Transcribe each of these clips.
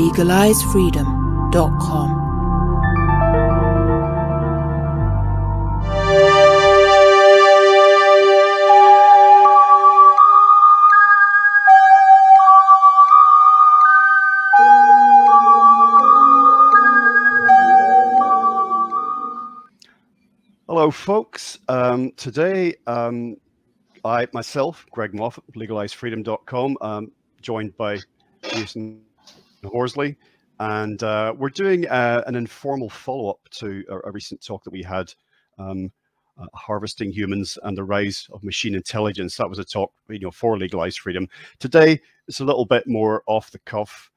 legalizefreedom.com. Hello, folks. Today, I myself, Greg Moffitt, legalizefreedom.com, joined by Jasun Horsley, and we're doing an informal follow-up to a recent talk that we had, Harvesting Humans and the Rise of Machine Intelligence. That was a talk, for Legalized Freedom. Today, it's a little bit more off the cuff.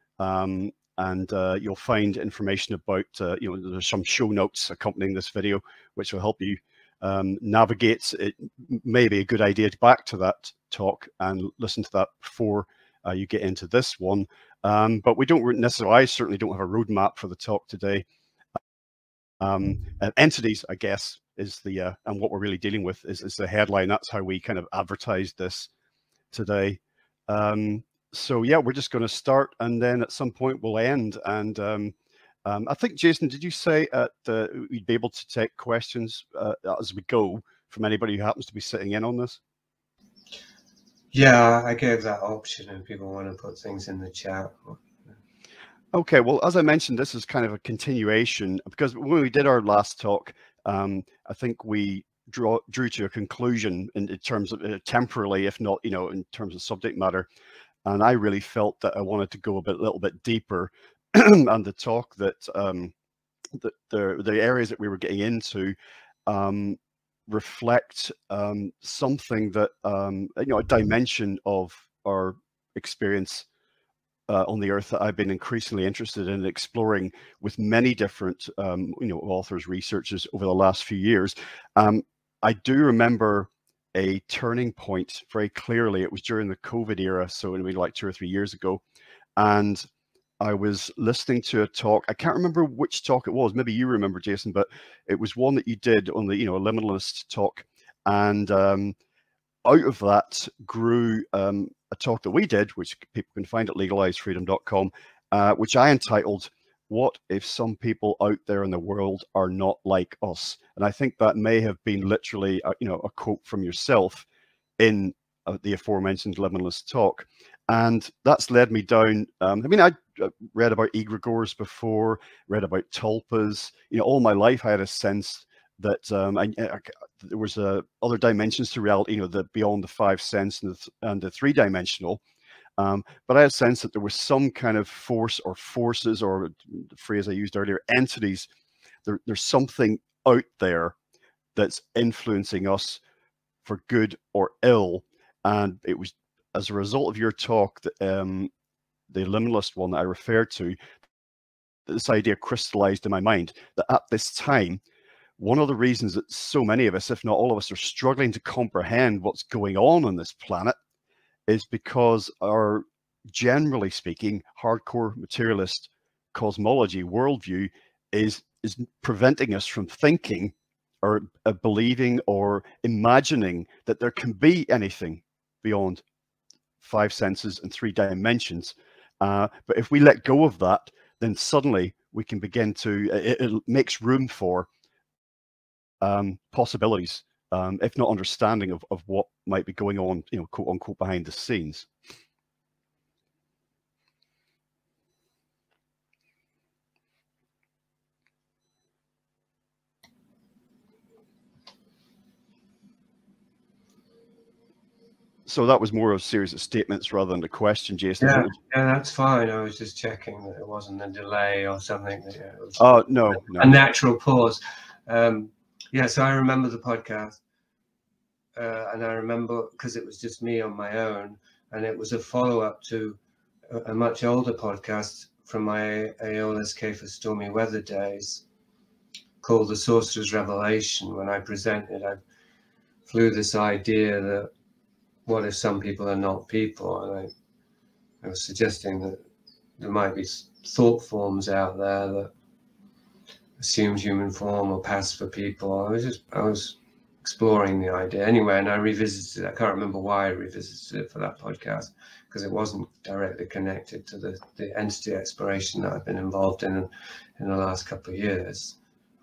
And you'll find information about, there's some show notes accompanying this video, which will help you navigate. It may be a good idea to back to that talk and listen to that before you get into this one. But we don't necessarily, I certainly don't have a roadmap for the talk today. Entities, I guess, is the, and what we're really dealing with is the headline. That's how we kind of advertised this today. So yeah, we're just going to start, and then at some point we'll end. And I think, Jason, did you say we'd be able to take questions as we go from anybody who happens to be sitting in on this? Yeah, I gave that option if people want to put things in the chat. Okay, well, as I mentioned, this is kind of a continuation, because when we did our last talk, I think we drew to a conclusion in terms of temporarily, if not, in terms of subject matter. And I really felt that I wanted to go a little bit deeper, and the talk that the areas that we were getting into reflect something that a dimension of our experience on the earth that I've been increasingly interested in exploring with many different authors, researchers over the last few years. I do remember a turning point very clearly. It was during the COVID era, so maybe like 2 or 3 years ago, and I was listening to a talk. I can't remember which talk it was. Maybe you remember, Jason, but it was one that you did on the liminalist talk, and out of that grew a talk that we did, which people can find at legalizefreedom.com, which I entitled, "What if some people out there in the world are not like us?" And I think that may have been literally, a quote from yourself in the aforementioned liminalist talk. And that's led me down. I read about egregores before, read about tulpas. All my life I had a sense that there was other dimensions to reality, the beyond the 5 sense and the 3-dimensional. But I had a sense that there was some kind of force or forces, or the phrase I used earlier, entities. There's something out there that's influencing us for good or ill. And it was as a result of your talk, that, the liminalist one that I referred to, this idea crystallized in my mind that at this time, one of the reasons that so many of us, if not all of us, are struggling to comprehend what's going on this planet is because our, generally speaking, hardcore materialist cosmology worldview is preventing us from thinking or believing or imagining that there can be anything beyond 5 senses and 3 dimensions. But if we let go of that, then suddenly we can begin to, it makes room for possibilities, if not understanding of what might be going on, quote unquote, behind the scenes. So that was more of a series of statements rather than a question, Jason. Yeah, that's fine. I was just checking that it wasn't a delay or something. It was no. A natural pause. Yeah, so I remember the podcast. And I remember, because it was just me on my own, and it was a follow-up to a much older podcast from my AOLSK for Stormy Weather days called The Sorcerers Revelation. When I presented, I flew this idea that what if some people are not people? And I was suggesting that there might be thought forms out there that assumes human form or pass for people. I was exploring the idea anyway, and I revisited it. I can't remember why I revisited it for that podcast, because it wasn't directly connected to the entity exploration that I've been involved in the last couple of years.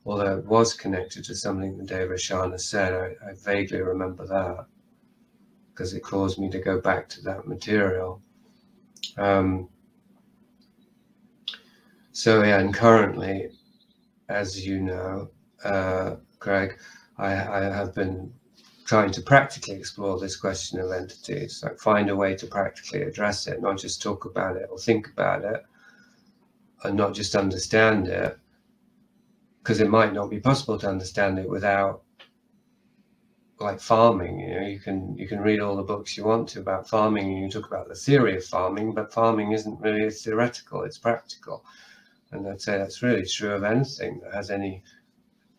Although it was connected to something that David Shana said, I vaguely remember that, because it caused me to go back to that material. So yeah, and currently, as you know, Craig, I have been trying to practically explore this question of entities, like find a way to practically address it, not just talk about it or think about it, and not just understand it, because it might not be possible to understand it without, like, farming. You know, you can read all the books you want to about farming, and you talk about the theory of farming, but farming isn't really theoretical, it's practical. And I'd say that's really true of anything that has any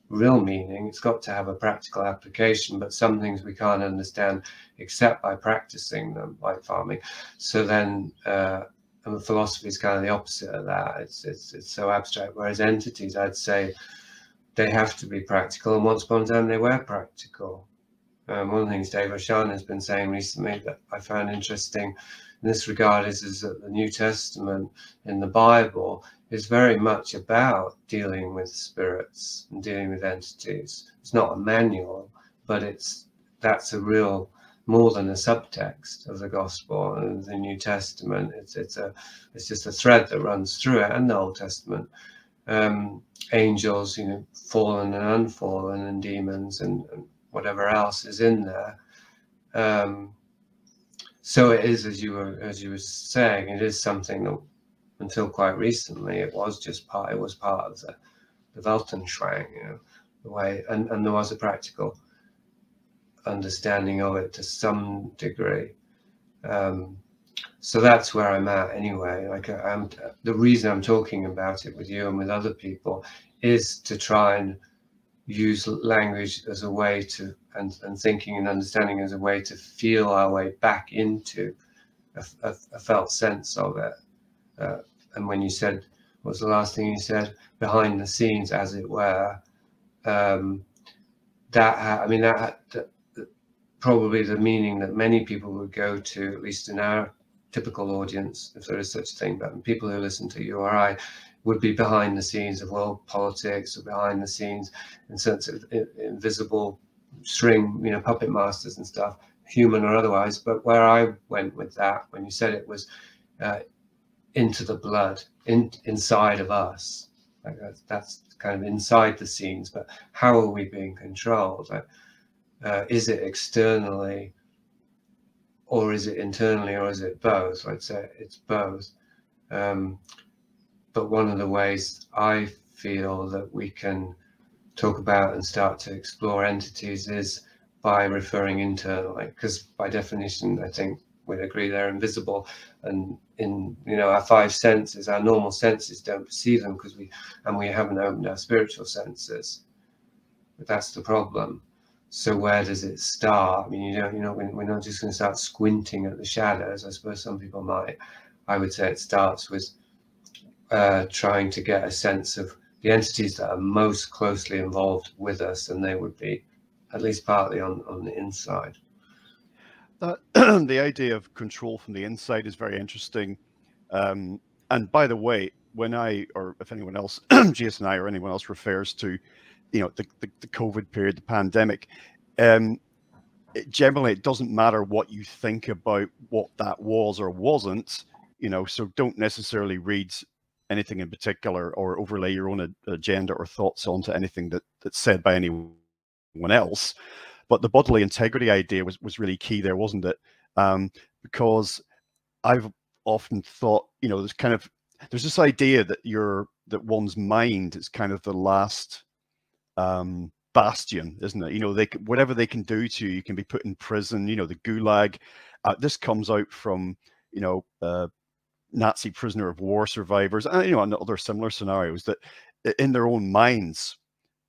real meaning. It's got to have a practical application, but some things we can't understand except by practicing them, like farming. So then and philosophy is kind of the opposite of that. It's so abstract, whereas entities, I'd say, they have to be practical, and once upon a time they were practical. One of the things Dave O'Shan has been saying recently that I found interesting in this regard is that the New Testament in the Bible is very much about dealing with spirits and dealing with entities. It's not a manual, but that's a real, more than a subtext of the gospel and the New Testament. It's just a thread that runs through it, and the Old Testament. Angels, you know, fallen and unfallen, and demons and whatever else is in there. So it is, as you were saying, it is something that until quite recently it was part of the Weltanschauung, you know, the way, and there was a practical understanding of it to some degree. So that's where I'm at anyway. Like, the reason I'm talking about it with you and with other people is to try and use language as a way to, and thinking and understanding as a way to feel our way back into a felt sense of it. And when you said, what was the last thing you said? Behind the scenes, as it were, that probably the meaning that many people would go to, at least in our typical audience, if there is such a thing, but people who listen to you or I, would be behind the scenes of world politics, or behind the scenes in sense of invisible string, you know, puppet masters and stuff, human or otherwise. But where I went with that, when you said it, was into the blood, inside of us. Like that's kind of inside the scenes. But how are we being controlled? Is it externally, or is it internally, or is it both? I'd say it's both. But one of the ways I feel that we can talk about and start to explore entities is by referring internally, because by definition, I think we'd agree they're invisible, and in, you know, our five senses, our normal senses don't perceive them because we haven't opened our spiritual senses. But that's the problem. So where does it start? I mean, we're not just going to start squinting at the shadows. I suppose some people might. I would say it starts with trying to get a sense of the entities that are most closely involved with us, and they would be at least partly on the inside. The idea of control from the inside is very interesting. And by the way, when I, or if anyone else, Jason and I, or anyone else refers to, you know, the COVID period, the pandemic, generally it doesn't matter what you think about what that was or wasn't, you know, so don't necessarily read anything in particular or overlay your own agenda or thoughts onto anything that's said by anyone else. But the bodily integrity idea was really key there, wasn't it? Because I've often thought, you know, there's this idea that one's mind is kind of the last bastion, isn't it? You know, whatever they can do to you, you can be put in prison. You know, the gulag. This comes out from, you know, Nazi prisoner of war survivors, and, you know, and other similar scenarios, that in their own minds,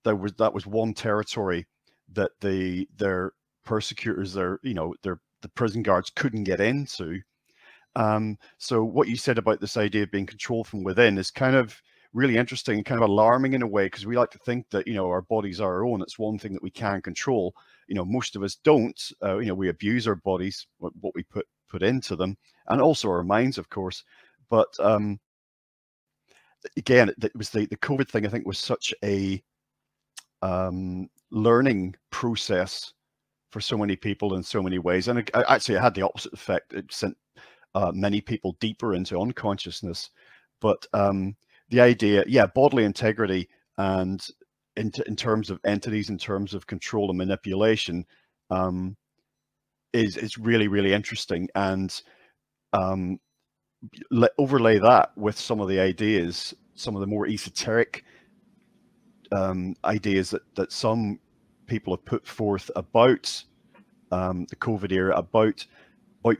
that was one territory that their persecutors, the prison guards couldn't get into. So what you said about this idea of being controlled from within is kind of really interesting and kind of alarming in a way, because we like to think that, you know, our bodies are our own. It's one thing that we can control. You know, most of us don't. You know, we abuse our bodies, what we put into them, and also our minds, of course. But again, it was the COVID thing, I think, was such a learning process for so many people in so many ways. And actually, it had the opposite effect. It sent many people deeper into unconsciousness. But the idea, yeah, bodily integrity, and in terms of entities, in terms of control and manipulation, is really, really interesting. And overlay that with some of the ideas, some of the more esoteric ideas that some people have put forth about the COVID era, about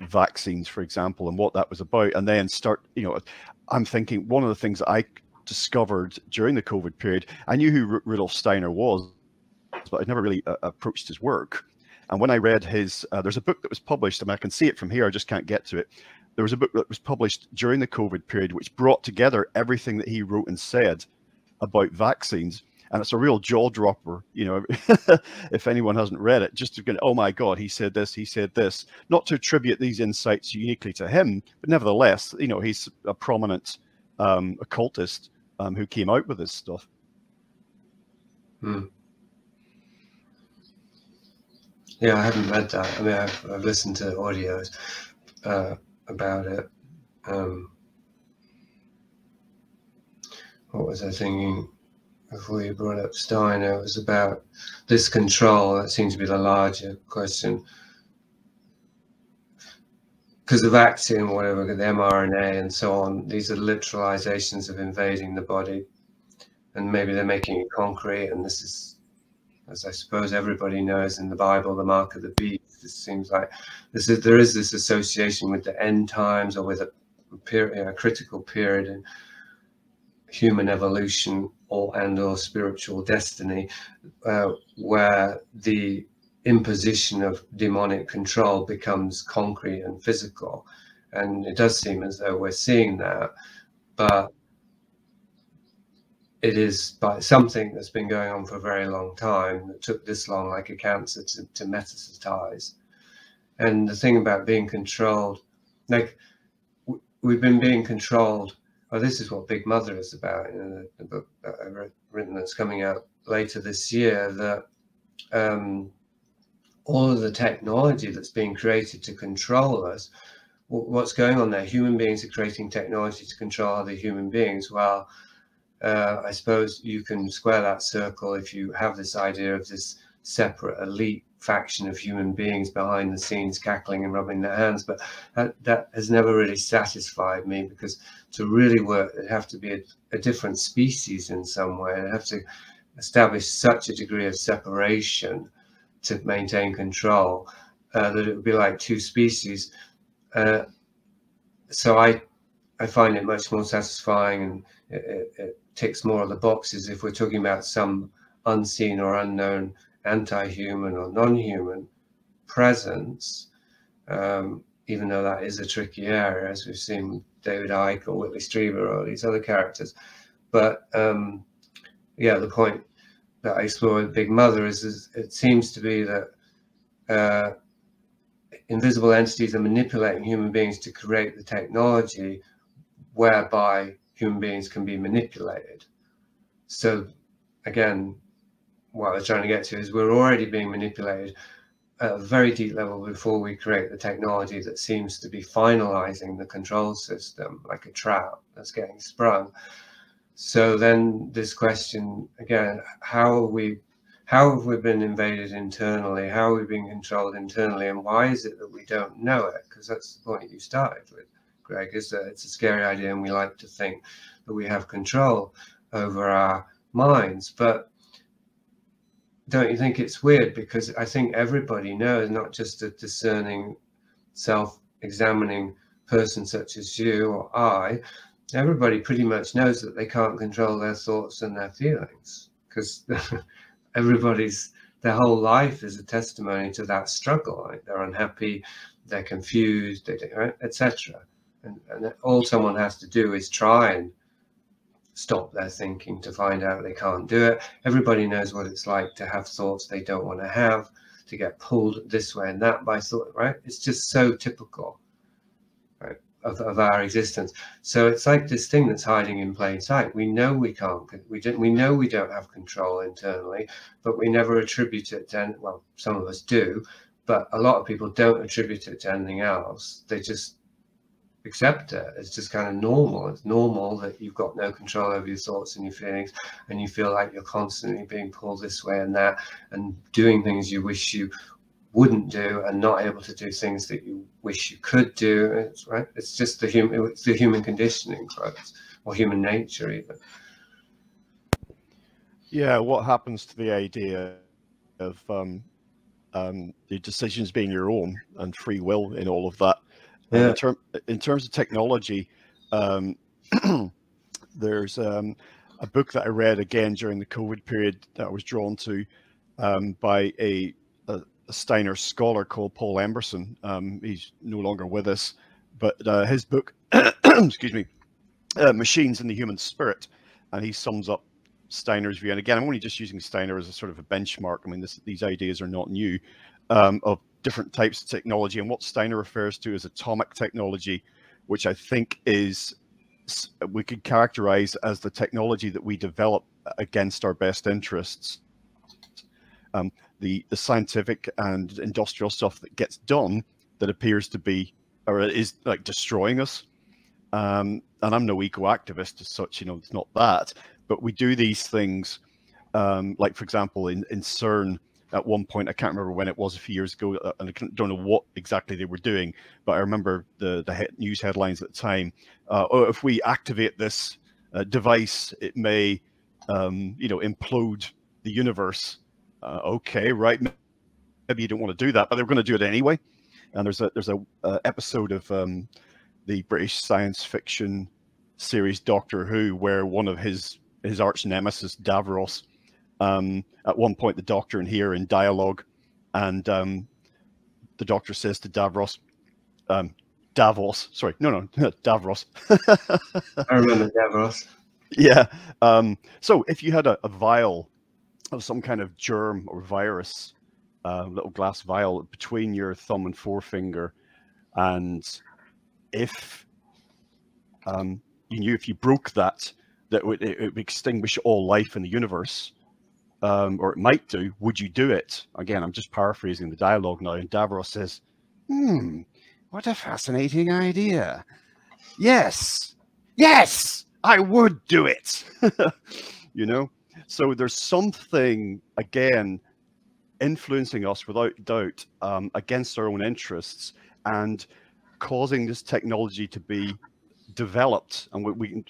vaccines, for example, and what that was about. And then start, you know, I'm thinking one of the things that I discovered during the COVID period, I knew who Rudolf Steiner was, but I'd never really approached his work. And when I read his, there's a book that was published, I mean, I can see it from here, I just can't get to it. There was a book that was published during the COVID period, which brought together everything that he wrote and said about vaccines. And it's a real jaw dropper, you know, if anyone hasn't read it, just to go, oh my God, he said this, he said this. Not to attribute these insights uniquely to him, but nevertheless, you know, he's a prominent occultist who came out with this stuff. Hmm. Yeah, I haven't read that. I mean, I've listened to audios about it. What was I thinking? Before you brought up Steiner, it was about this control. That seems to be the larger question. Because the vaccine, whatever, the mRNA and so on, these are literalizations of invading the body. And maybe they're making it concrete. And this is, as I suppose everybody knows in the Bible, the mark of the beast. It seems like there is this association with the end times, or with a critical period in human evolution or spiritual destiny, where the imposition of demonic control becomes concrete and physical. And it does seem as though we're seeing that, but it is by something that's been going on for a very long time, that took this long, like a cancer, to metastasize. And the thing about being controlled, like we've been being controlled. Oh, this is what Big Mother is about in the book that I've written that's coming out later this year, that all of the technology that's being created to control us, what's going on there? Human beings are creating technology to control other human beings. Well, I suppose you can square that circle if you have this idea of this separate elite faction of human beings behind the scenes cackling and rubbing their hands, but that has never really satisfied me, because to really work, it'd have to be a different species in some way. It'd have to establish such a degree of separation to maintain control that it would be like two species. So I find it much more satisfying, and it ticks more of the boxes if we're talking about some unseen or unknown anti-human or non-human presence, even though that is a tricky area, as we've seen with David Icke or Whitley Strieber or these other characters. But yeah, the point that I explore with Big Mother is it seems to be that invisible entities are manipulating human beings to create the technology whereby human beings can be manipulated. So again, what I was trying to get to is we're already being manipulated at a very deep level before we create the technology that seems to be finalizing the control system, like a trap that's getting sprung. So then this question again, how have we been invaded internally? How are we being controlled internally? And why is it that we don't know it? Because that's the point you started with, Greg, is that it's a scary idea, and we like to think that we have control over our minds. But don't you think it's weird? Because I think everybody knows, not just a discerning, self-examining person such as you or I, everybody pretty much knows that they can't control their thoughts and their feelings, because their whole life is a testimony to that struggle. Like they're unhappy, they're confused, etc. And all someone has to do is try and stop their thinking, to find out they can't do it. Everybody knows what it's like to have thoughts they don't want to have, to get pulled this way and that by thought, right? It's just so typical, right, of our existence. So it's like this thing that's hiding in plain sight. We know we can't, we know we don't have control internally, but we never attribute it to, well, some of us do, but a lot of people don't attribute it to anything else. They just accept it. It's just kind of normal. It's normal that you've got no control over your thoughts and your feelings, and you feel like you're constantly being pulled this way and that, and doing things you wish you wouldn't do, and not able to do things that you wish you could do. It's right. It's just the human conditioning, folks, or human nature even. Yeah, what happens to the idea of the decisions being your own and free will in all of that? Yeah. In terms of technology, there's a book that I read again during the COVID period that I was drawn to by a Steiner scholar called Paul Emerson. He's no longer with us, but his book, excuse me, Machines and the Human Spirit, and he sums up Steiner's view. And again, I'm only just using Steiner as a sort of a benchmark. I mean, these ideas are not new, of different types of technology, and what Steiner refers to as atomic technology, which I think is, we could characterize as the technology that we develop against our best interests. The scientific and industrial stuff that gets done that appears to be, or is like destroying us. And I'm no eco-activist as such, you know, it's not that, but we do these things, like for example, in CERN, at one point, I can't remember when it was, a few years ago, and I don't know what exactly they were doing, but I remember the news headlines at the time. Oh, if we activate this device, it may, you know, implode the universe. Okay, right. Maybe you don't want to do that, but they're going to do it anyway. And there's a episode of the British science fiction series Doctor Who, where one of his arch nemesis, Davros, at one point the Doctor and he are in dialogue, and the Doctor says to Davros, Davos, sorry, no, Davros. I remember Davros. Yeah. So if you had a vial of some kind of germ or virus, little glass vial between your thumb and forefinger, and if you knew if you broke that, it would extinguish all life in the universe, or it might do, would you do it? Again, I'm just paraphrasing the dialogue now, and Davros says, what a fascinating idea. Yes, I would do it. You know? So there's something, again, influencing us without doubt, against our own interests, and causing this technology to be developed. And we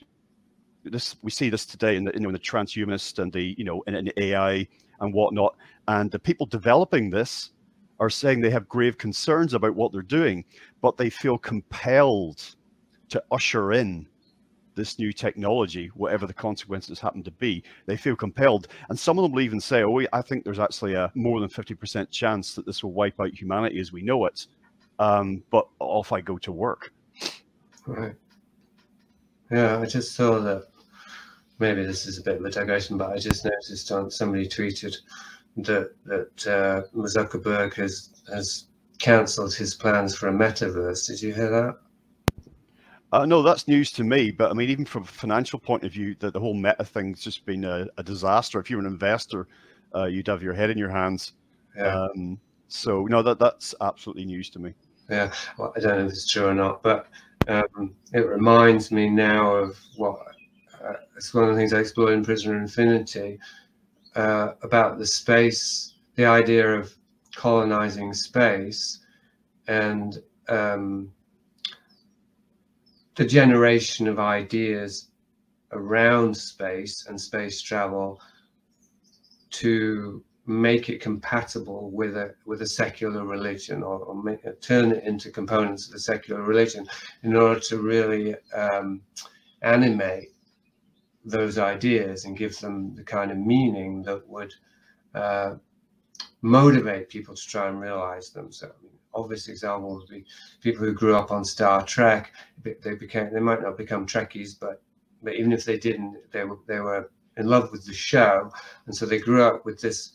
see this today in the, the transhumanists and the, in AI and whatnot. And the people developing this are saying they have grave concerns about what they're doing, but they feel compelled to usher in this new technology, whatever the consequences happen to be. They feel compelled, and some of them will even say, "Oh, I think there's actually a more than 50% chance that this will wipe out humanity as we know it." But off I go to work. Right. Yeah, I just saw that. Maybe this is a bit of a digression, but I just noticed on somebody tweeted that Zuckerberg has cancelled his plans for a metaverse. Did you hear that? No, that's news to me. But I mean, even from a financial point of view, the whole meta thing's just been a disaster. If you're an investor, you'd have your head in your hands. Yeah. So no, that's absolutely news to me. Yeah. Well, I don't know if it's true or not, but it reminds me now of what it's one of the things I explored in Prisoner of Infinity, about the space, the idea of colonizing space, and the generation of ideas around space and space travel to make it compatible with a secular religion, or turn it into components of a secular religion, in order to really animate those ideas and give them the kind of meaning that would motivate people to try and realize them. So, I mean, obvious example would be people who grew up on Star Trek. They might not become Trekkies, but but even if they didn't, they were in love with the show, and so they grew up with this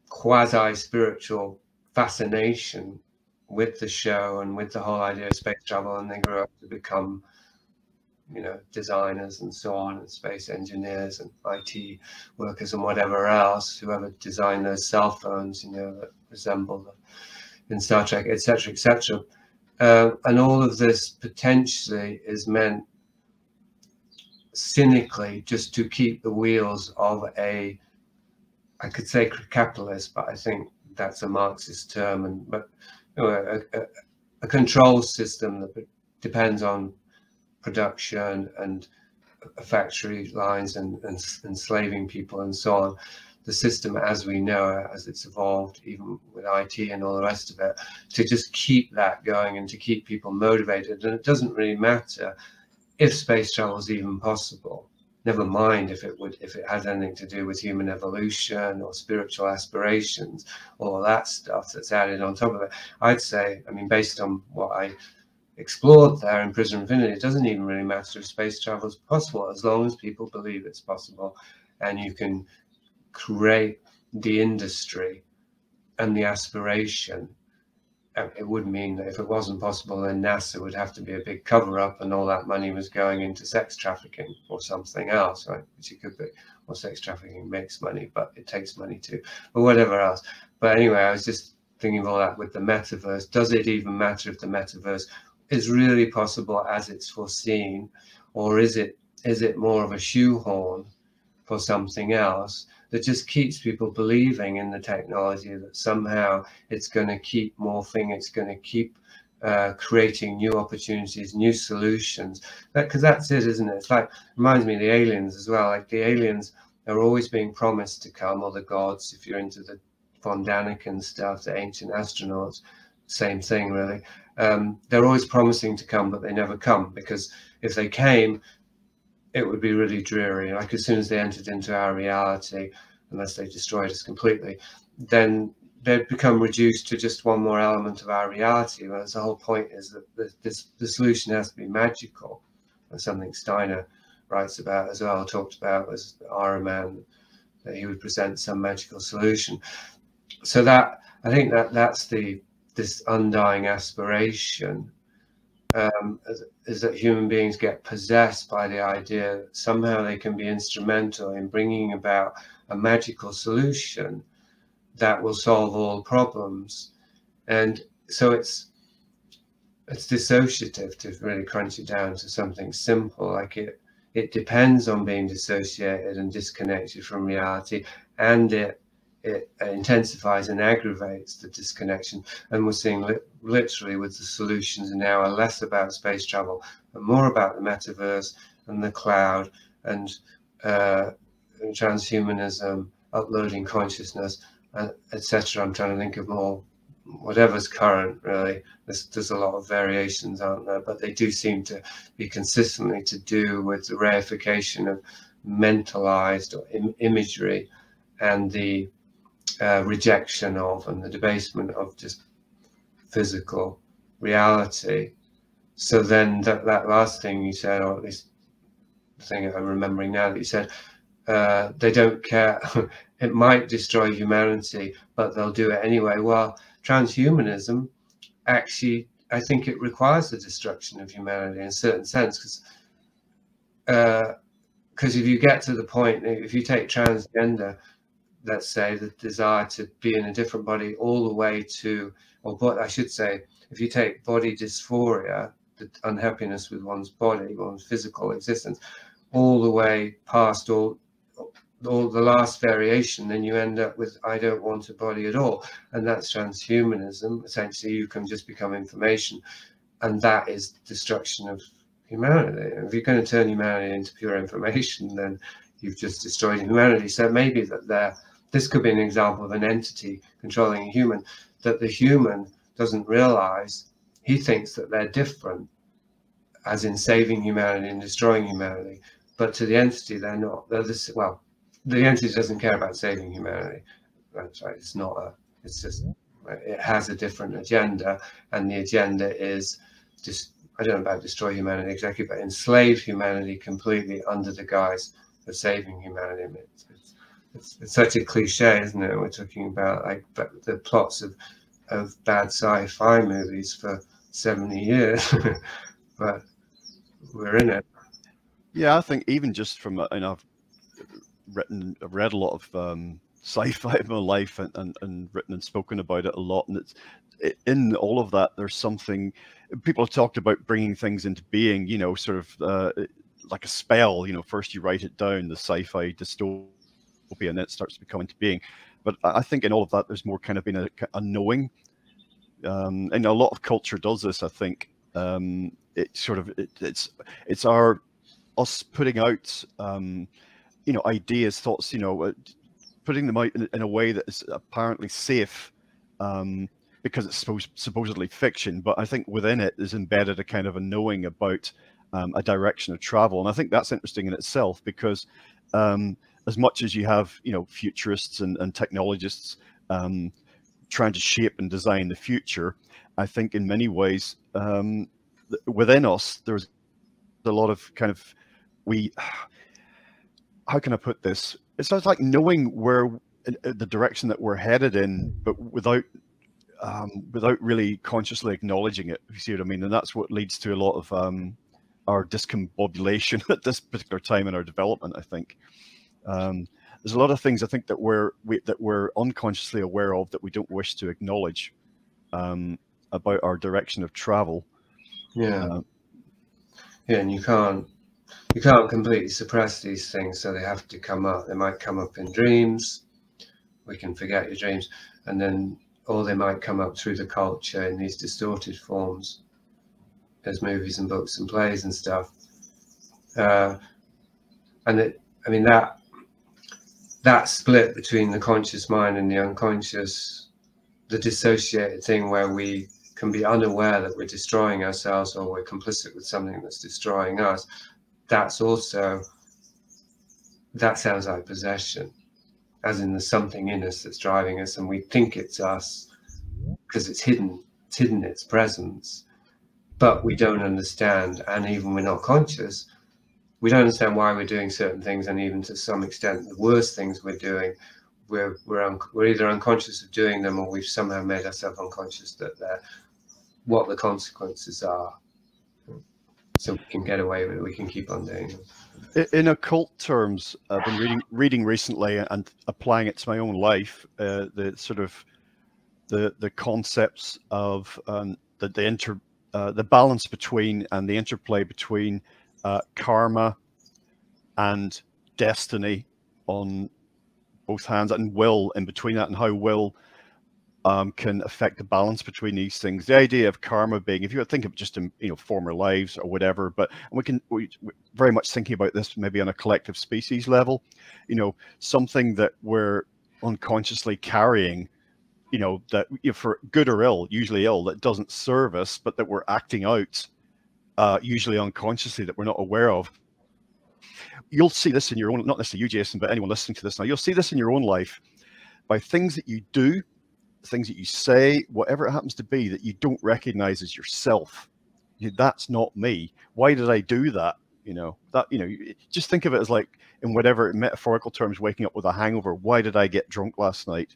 quasi-spiritual fascination with the show and with the whole idea of space travel, and they grew up to become, you know, designers and so on, and space engineers and IT workers and whatever else, whoever designed those cell phones, you know, that resemble in Star Trek, etc., etc. And all of this potentially is meant cynically just to keep the wheels of a, I could say capitalist, but I think that's a Marxist term, and but you know, a control system that depends on production and factory lines and enslaving people and so on. The system as we know it, as it's evolved, even with IT and all the rest of it, to just keep that going and to keep people motivated. And it doesn't really matter if space travel is even possible. Never mind if it has anything to do with human evolution or spiritual aspirations, all that stuff that's added on top of it. I'd say, I mean, based on what I explored there in Prisoner of Infinity, it doesn't even really matter if space travel is possible, as long as people believe it's possible, and you can create the industry and the aspiration. It would mean that if it wasn't possible, then NASA would have to be a big cover-up, and all that money was going into sex trafficking or something else, right? Which it could be. Well, sex trafficking makes money, but it takes money too, or whatever else. But anyway, I was just thinking of all that with the metaverse. Does it even matter if the metaverse is really possible as it's foreseen, or is it more of a shoehorn for something else that just keeps people believing in the technology, that somehow it's going to keep morphing, it's going to keep creating new opportunities, new solutions? Because that's it, isn't it? It's like, reminds me of the aliens as well. Like, the aliens are always being promised to come, or the gods, if you're into the von Daniken stuff, the ancient astronauts, same thing really. They're always promising to come, but they never come, because if they came, it would be really dreary. Like, as soon as they entered into our reality, unless they destroyed us completely, then they'd become reduced to just one more element of our reality. Whereas the whole point is that the solution has to be magical. And something Steiner writes about as well, talked about as Iron Man, that he would present some magical solution. So that, I think that's this undying aspiration, is that human beings get possessed by the idea that somehow they can be instrumental in bringing about a magical solution that will solve all problems. And so it's dissociative, to really crunch it down to something simple. Like, it depends on being dissociated and disconnected from reality, and it intensifies and aggravates the disconnection. And we're seeing literally with the solutions now are less about space travel and more about the metaverse and the cloud and transhumanism, uploading consciousness, etc. I'm trying to think of more, whatever's current really. There's a lot of variations, aren't there? But they do seem to be consistently to do with the reification of mentalized or imagery, and the rejection of and the debasement of just physical reality. So then that last thing you said, or at least the thing I'm remembering now that you said, they don't care. It might destroy humanity, but they'll do it anyway. Well, transhumanism, actually, I think it requires the destruction of humanity in a certain sense, because if you get to the point, if you take transgender, let's say, the desire to be in a different body, all the way to, or what I should say, if you take body dysphoria, the unhappiness with one's body, one's physical existence, all the way past all the last variation, then you end up with, I don't want a body at all. And that's transhumanism. Essentially, you can just become information, and that is destruction of humanity. If you're going to turn humanity into pure information, then you've just destroyed humanity. So maybe that this could be an example of an entity controlling a human, that the human doesn't realize. He thinks that they're different, as in saving humanity and destroying humanity. But to the entity, they're not. They're this, well, the entity doesn't care about saving humanity. That's right. It's not a. It's just, it has a different agenda, and the agenda is just I don't know about destroy humanity exactly, but enslave humanity completely under the guise of saving humanity. It's such a cliche, isn't it? We're talking about like the plots of bad sci-fi movies for 70 years, but we're in it. Yeah, I think even just from, I've read a lot of sci-fi in my life, and written and spoken about it a lot, and in all of that there's something. People have talked about bringing things into being, sort of like a spell. First you write it down, the sci-fi dystopia, and it starts to come into being. But I think in all of that there's more kind of been a knowing, and a lot of culture does this. I think it's us putting out ideas, thoughts, putting them out in a way that is apparently safe, because it's supposedly fiction, but I think within it is embedded a kind of a knowing about a direction of travel. And I think that's interesting in itself, because as much as you have, futurists and technologists trying to shape and design the future, I think in many ways within us there's a lot of kind of, how can I put this? It's like knowing where the direction that we're headed in, but without really consciously acknowledging it, if you see what I mean. And that's what leads to a lot of our discombobulation at this particular time in our development, I think. There's a lot of things I think that we're unconsciously aware of that we don't wish to acknowledge about our direction of travel. Yeah. And you can't completely suppress these things, so they have to come up. They might come up in dreams. We can forget your dreams, or they might come up through the culture in these distorted forms as movies and books and plays and stuff. That split between the conscious mind and the unconscious, the dissociated thing where we can be unaware that we're destroying ourselves or we're complicit with something that's destroying us, that sounds like possession, as in there's something in us that's driving us, and we think it's us because it's hidden its presence, but we don't understand. And even we're not conscious, we don't understand why we're doing certain things, and even to some extent the worst things we're doing, we're either unconscious of doing them, or we've somehow made ourselves unconscious that what the consequences are, so we can get away with it, we can keep on doing it. In occult terms, I've been reading recently and applying it to my own life, the sort of the concepts of the balance between and the interplay between karma and destiny on both hands, and will in between that, and how will can affect the balance between these things. The idea of karma being, if you think of just in former lives or whatever, but we're very much thinking about this maybe on a collective species level, something that we're unconsciously carrying, that for good or ill, usually ill, that doesn't serve us, but that we're acting out usually unconsciously, that we're not aware of. You'll see this in your own, not necessarily you, Jason, but anyone listening to this now, you'll see this in your own life by things that you do, things that you say, whatever it happens to be, that you don't recognize as yourself. That's not me. Why did I do that? Just think of it as like, in whatever metaphorical terms, waking up with a hangover. Why did I get drunk last night?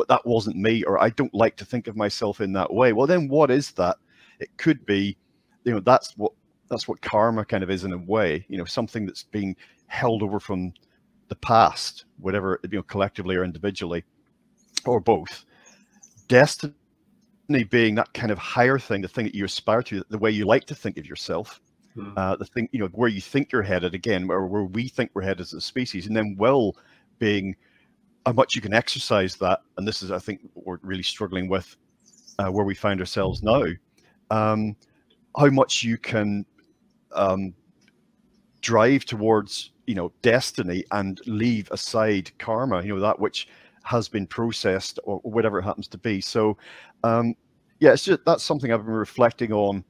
That wasn't me, or I don't like to think of myself in that way. Well, then what is that? It could be, that's what karma kind of is in a way, something that's being held over from the past, whatever, collectively or individually, or both. Destiny being that kind of higher thing, the thing that you aspire to, the way you like to think of yourself, the thing, where you think you're headed, again, where we think we're headed as a species, and then will being how much you can exercise that. And this is, I think, what we're really struggling with, where we find ourselves now, how much you can drive towards, destiny, and leave aside karma, that which has been processed, or whatever it happens to be. So it's just, that's something I've been reflecting on.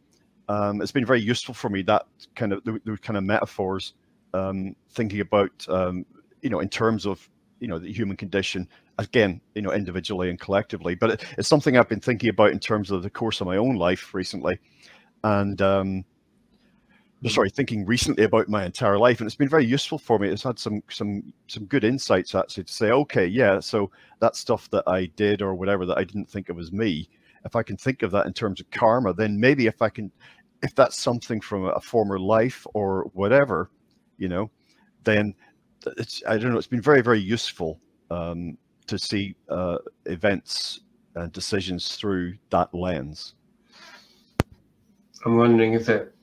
It's been very useful for me, that kind of those kind of metaphors, thinking about in terms of the human condition, again, individually and collectively. But it's something I've been thinking about in terms of the course of my own life recently, and sorry, thinking recently about my entire life, and it's been very useful for me. It's had some good insights actually to say, okay, yeah, so that stuff that I did or whatever that I didn't think it was me, if I can think of that in terms of karma, then maybe if that's something from a former life or whatever, you know, then I don't know, it's been very, very useful to see events and decisions through that lens. I'm wondering if it,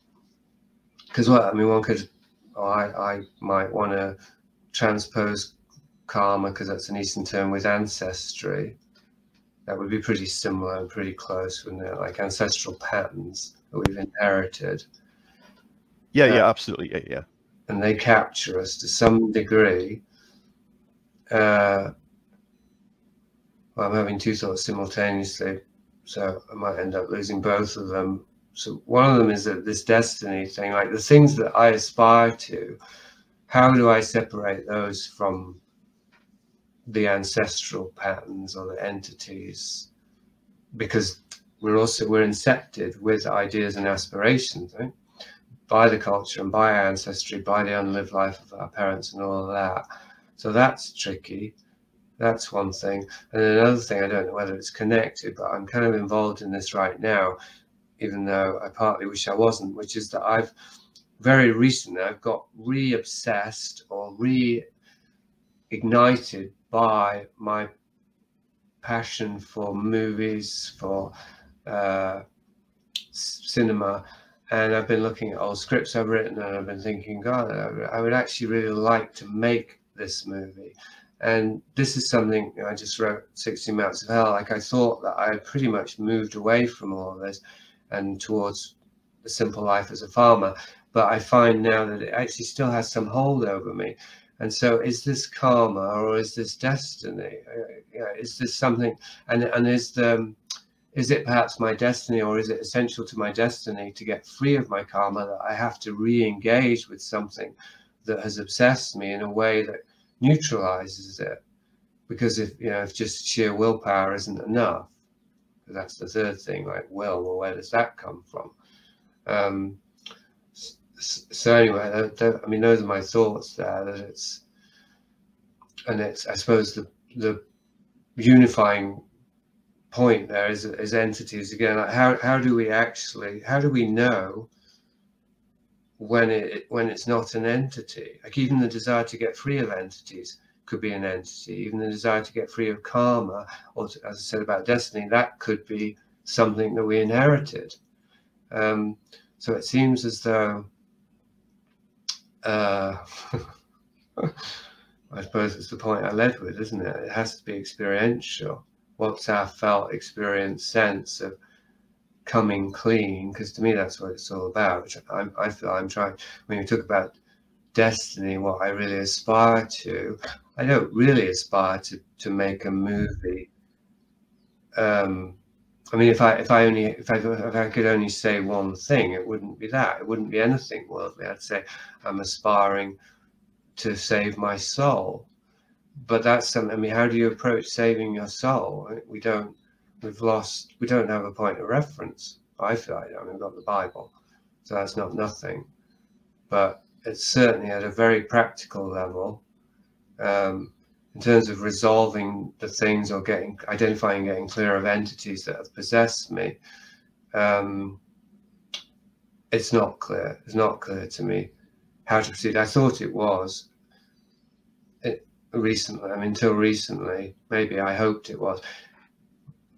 because what I mean, one could, I might want to transpose karma, because that's an Eastern term, with ancestry. That would be pretty similar and pretty close, wouldn't it? Like ancestral patterns that we've inherited. Yeah, yeah, absolutely, yeah. And they capture us to some degree. Well, I'm having two thoughts simultaneously, so I might end up losing both of them. So one of them is that this destiny thing, like the things that I aspire to, how do I separate those from the ancestral patterns or the entities? Because we're incepted with ideas and aspirations, right? By the culture and by our ancestry, by the unlived life of our parents and all of that. So that's tricky. That's one thing. And then another thing, I don't know whether it's connected, but I'm kind of involved in this right now, even though I partly wish I wasn't, which is that I've very recently, I've got re-obsessed or re-ignited by my passion for movies, for cinema. And I've been looking at old scripts I've written, and I've been thinking, God, I would actually really like to make this movie. And this is something, I just wrote 16 Mounts of Hell. Like, I thought that I had pretty much moved away from all of this and towards the simple life as a farmer. But I find now that it actually still has some hold over me. And so is this karma, or is this destiny? Is this something, and is it perhaps my destiny, or is it essential to my destiny to get free of my karma that I have to re-engage with something that has obsessed me in a way that neutralizes it? Because if just sheer willpower isn't enough, that's the third thing, like will, well, where does that come from? So anyway, I mean, those are my thoughts there. That it's I suppose the unifying point there is entities again. Like how do we know when it's not an entity? Like, even the desire to get free of entities could be an entity. Even the desire to get free of karma, or as I said about destiny, that could be something that we inherited. So it seems as though I suppose it's the point I led with, isn't it? It has to be experiential. What's our felt experience sense of coming clean? Because to me, that's what it's all about. Which I feel I'm trying. When you talk about destiny, what I really aspire to, I don't really aspire to make a movie. I mean, if I could only say one thing, it wouldn't be that. It wouldn't be anything worldly. I'd say I'm aspiring to save my soul. But that's something. I mean, how do you approach saving your soul? We don't have a point of reference. I feel like, I mean, we've got the Bible, so that's not nothing. But it's certainly at a very practical level, in terms of resolving the things or identifying, getting clear of entities that have possessed me. It's not clear. It's not clear to me how to proceed. I thought it was. Recently, I mean, until recently, maybe I hoped it was,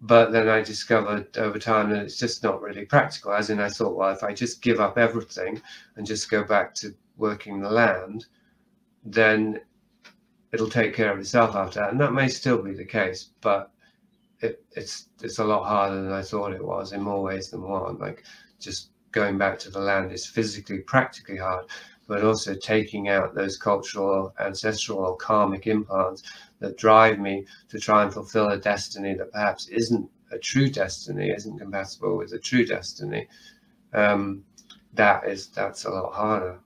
but then I discovered over time that it's just not really practical. As in, I thought, well, if I just give up everything and just go back to working the land, then it'll take care of itself after that. And that may still be the case, but it's a lot harder than I thought it was, in more ways than one. Like, just going back to the land is physically, practically hard, but also taking out those cultural, ancestral, or karmic implants that drive me to try and fulfill a destiny that perhaps isn't a true destiny, isn't compatible with a true destiny. That's a lot harder.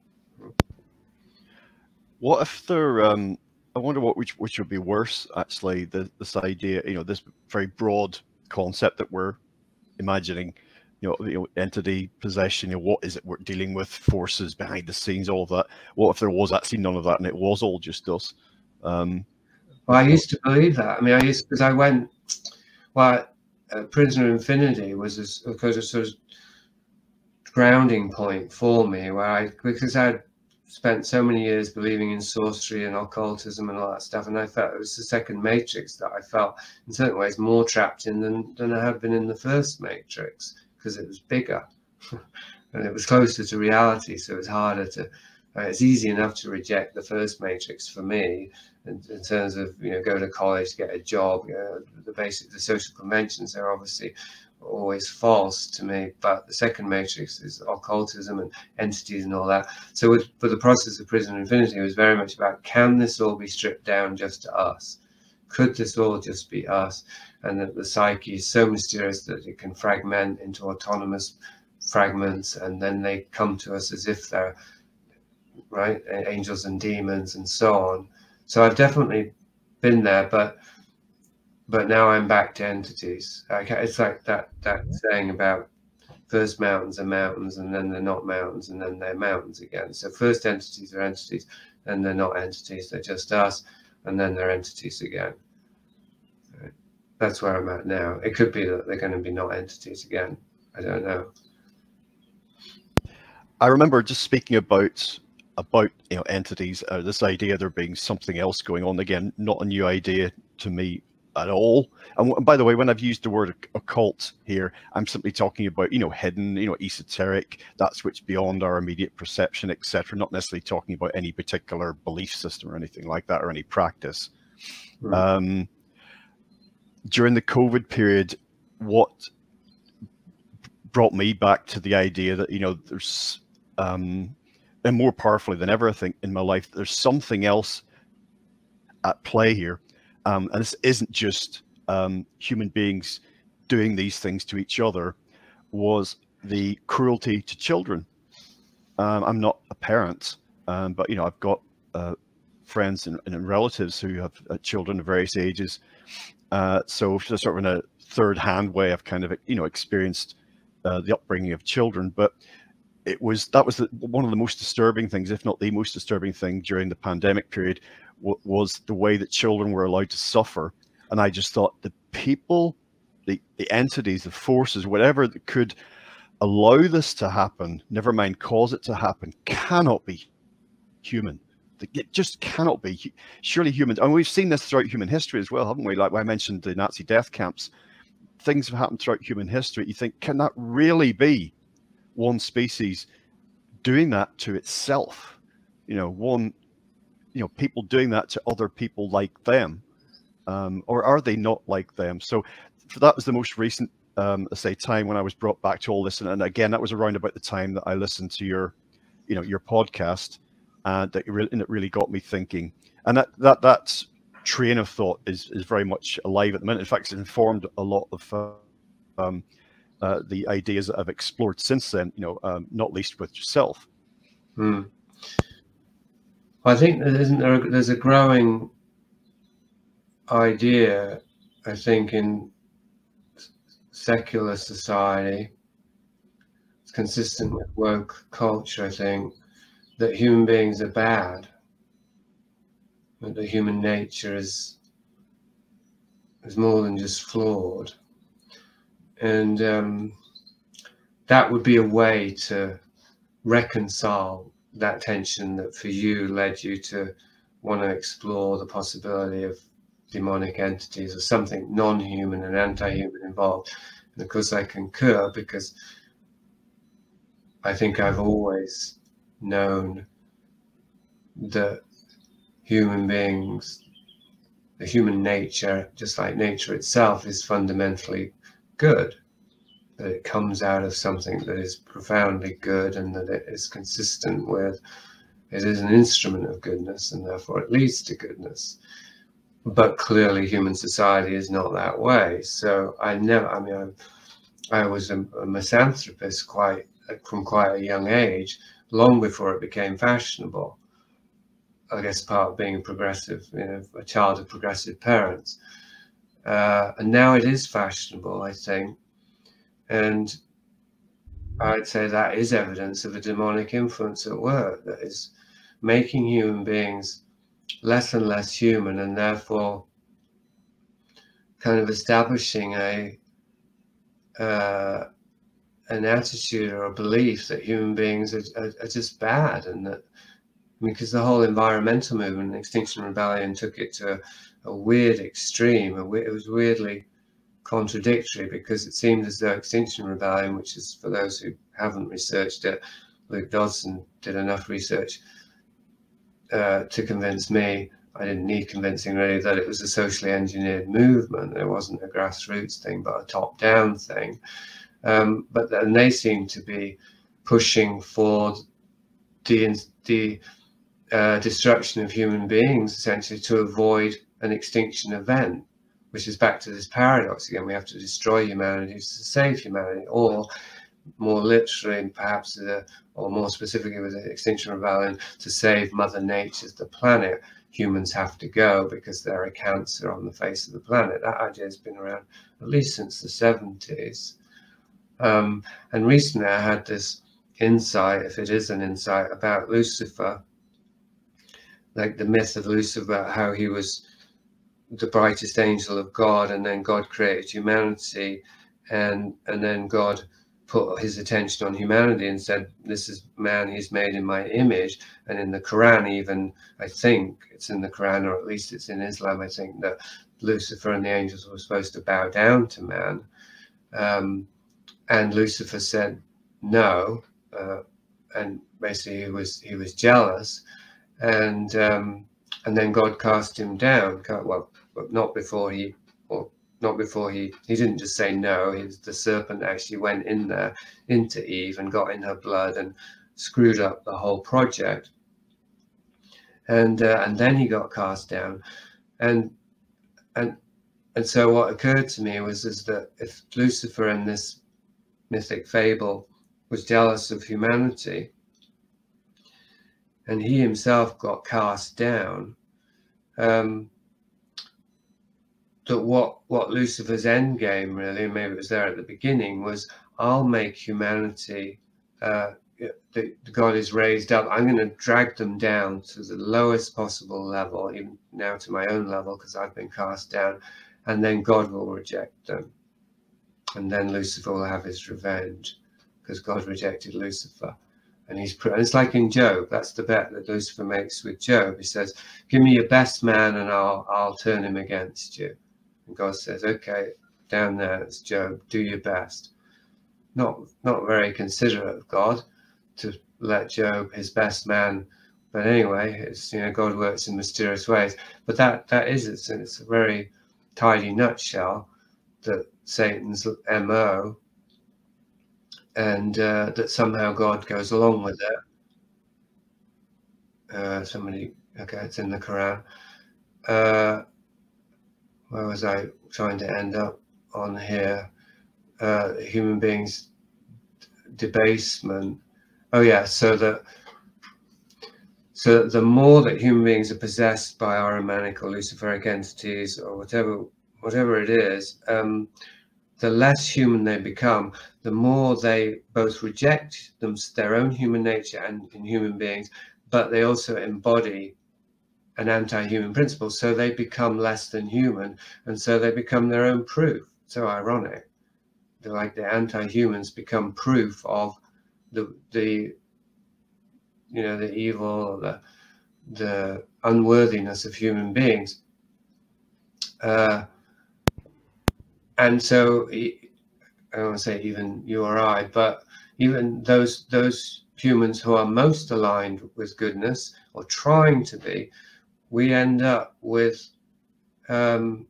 What if there? I wonder which would be worse, actually. This idea, this very broad concept that we're imagining, entity possession, what is it we're dealing with, forces behind the scenes, all of that. What if there was actually none of that and it was all just us? Well, I used to believe that. I mean, because I went, well, Prisoner Infinity was because of sort of grounding point for me, because I'd spent so many years believing in sorcery and occultism and all that stuff, and I felt it was the second Matrix that I felt in certain ways more trapped in than I had been in the first Matrix, because it was bigger and it was closer to reality, so it was harder to it's easy enough to reject the first Matrix for me in terms of go to college, get a job, the social conventions are obviously always false to me, but the second Matrix is occultism and entities and all that. So for the process of Prisoner Infinity, it was very much about, can this all be stripped down just to us? Could this all just be us? And that the psyche is so mysterious that it can fragment into autonomous fragments, and then they come to us as if they're angels and demons and so on. So I've definitely been there, but now I'm back to entities. It's like that saying about first mountains are mountains, and then they're not mountains, and then they're mountains again. So first entities are entities, then they're not entities, they're just us, and then they're entities again. That's where I'm at now. It could be that they're going to be not entities again. I don't know. I remember just speaking about entities, this idea there being something else going on. Again, not a new idea to me at all. And by the way, when I've used the word occult here, I'm simply talking about hidden, esoteric, that's which beyond our immediate perception, etc. Not necessarily talking about any particular belief system or anything like that, or any practice. Right. During the COVID period, what brought me back to the idea that there's and more powerfully than ever, I think, in my life, there's something else at play here. And this isn't just human beings doing these things to each other, was the cruelty to children. I'm not a parent, but I've got friends and relatives who have children of various ages. So sort of in a third-hand way, I've kind of experienced the upbringing of children. But that was one of the most disturbing things, if not the most disturbing thing, during the pandemic period, was the way that children were allowed to suffer. And I just thought the people, the entities, the forces, whatever that could allow this to happen, never mind cause it to happen, cannot be human. It just cannot be. Surely humans, and we've seen this throughout human history as well, haven't we? Like I mentioned the Nazi death camps, things have happened throughout human history. You think, can that really be one species doing that to itself? People doing that to other people like them, or are they not like them? So that was the most recent, time when I was brought back to all this, and again, that was around about the time that I listened to your podcast, and it really got me thinking. And that train of thought is very much alive at the minute. In fact, it's informed a lot of the ideas that I've explored since then. Not least with yourself. I think there's a growing idea, I think, in secular society. It's consistent with woke culture, I think, that human beings are bad, that the human nature is more than just flawed, and that would be a way to reconcile that tension that for you led you to want to explore the possibility of demonic entities or something non-human and anti-human involved. And of course I concur, because I think I've always known that human beings, the human nature, just like nature itself, is fundamentally good, that it comes out of something that is profoundly good, and that it is consistent with, it is an instrument of goodness, and therefore it leads to goodness. But clearly human society is not that way. So I was a misanthropist from quite a young age, long before it became fashionable. I guess part of being a progressive, a child of progressive parents. And now it is fashionable, I think. And I'd say that is evidence of a demonic influence at work that is making human beings less and less human, and therefore kind of establishing an attitude or a belief that human beings are just bad, and that, because the whole environmental movement and Extinction Rebellion took it to a weird extreme. It was weirdly contradictory, because it seemed as though Extinction Rebellion, which is, for those who haven't researched it, Luke Dodson did enough research to convince me, I didn't need convincing really, that it was a socially engineered movement. It wasn't a grassroots thing, but a top-down thing. But then they seem to be pushing for the destruction of human beings, essentially, to avoid an extinction event, which is back to this paradox again. We have to destroy humanity to save humanity, or more literally, perhaps, or more specifically with the Extinction Rebellion, to save Mother Nature, the planet. Humans have to go because they're a cancer on the face of the planet. That idea has been around at least since the 70s. And recently I had this insight, if it is an insight, about Lucifer, like the myth of Lucifer, how he was the brightest angel of God, and then God created humanity, and then God put his attention on humanity and said, this is man, he's made in my image. And in the Quran, even, I think it's in the Quran, or at least it's in Islam, I think, that Lucifer and the angels were supposed to bow down to man. And Lucifer said no, and basically he was jealous, and then God cast him down. Well, not before he didn't just say no. The serpent actually went in there into Eve and got in her blood and screwed up the whole project. And then he got cast down, and so what occurred to me was that if Lucifer in this mythic fable was jealous of humanity, and he himself got cast down, that what Lucifer's end game, really, and maybe it was there at the beginning, was, I'll make humanity, the God is raised up, I'm going to drag them down to the lowest possible level, even now to my own level, because I've been cast down, and then God will reject them. And then Lucifer will have his revenge, because God rejected Lucifer. And it's like in Job, that's the bet that Lucifer makes with Job. He says, give me your best man and I'll turn him against you. And God says, okay, down there, it's Job, do your best. Not very considerate of God to let Job, his best man, but anyway, it's, God works in mysterious ways. But that is, it's a very tidy nutshell, that Satan's MO, and that somehow God goes along with it. Somebody, okay, it's in the Quran. Where was I trying to end up on here? Human beings' debasement. Oh yeah, so the more that human beings are possessed by Ahrimanic or Luciferic entities, or whatever it is, the less human they become, the more they both reject their own human nature and in human beings, but they also embody an anti-human principle. So they become less than human, and so they become their own proof. So ironic. They're like the anti-humans become proof of the evil, or the unworthiness of human beings. And so, I don't want to say even you or I, but even those humans who are most aligned with goodness, or trying to be, we end up with kind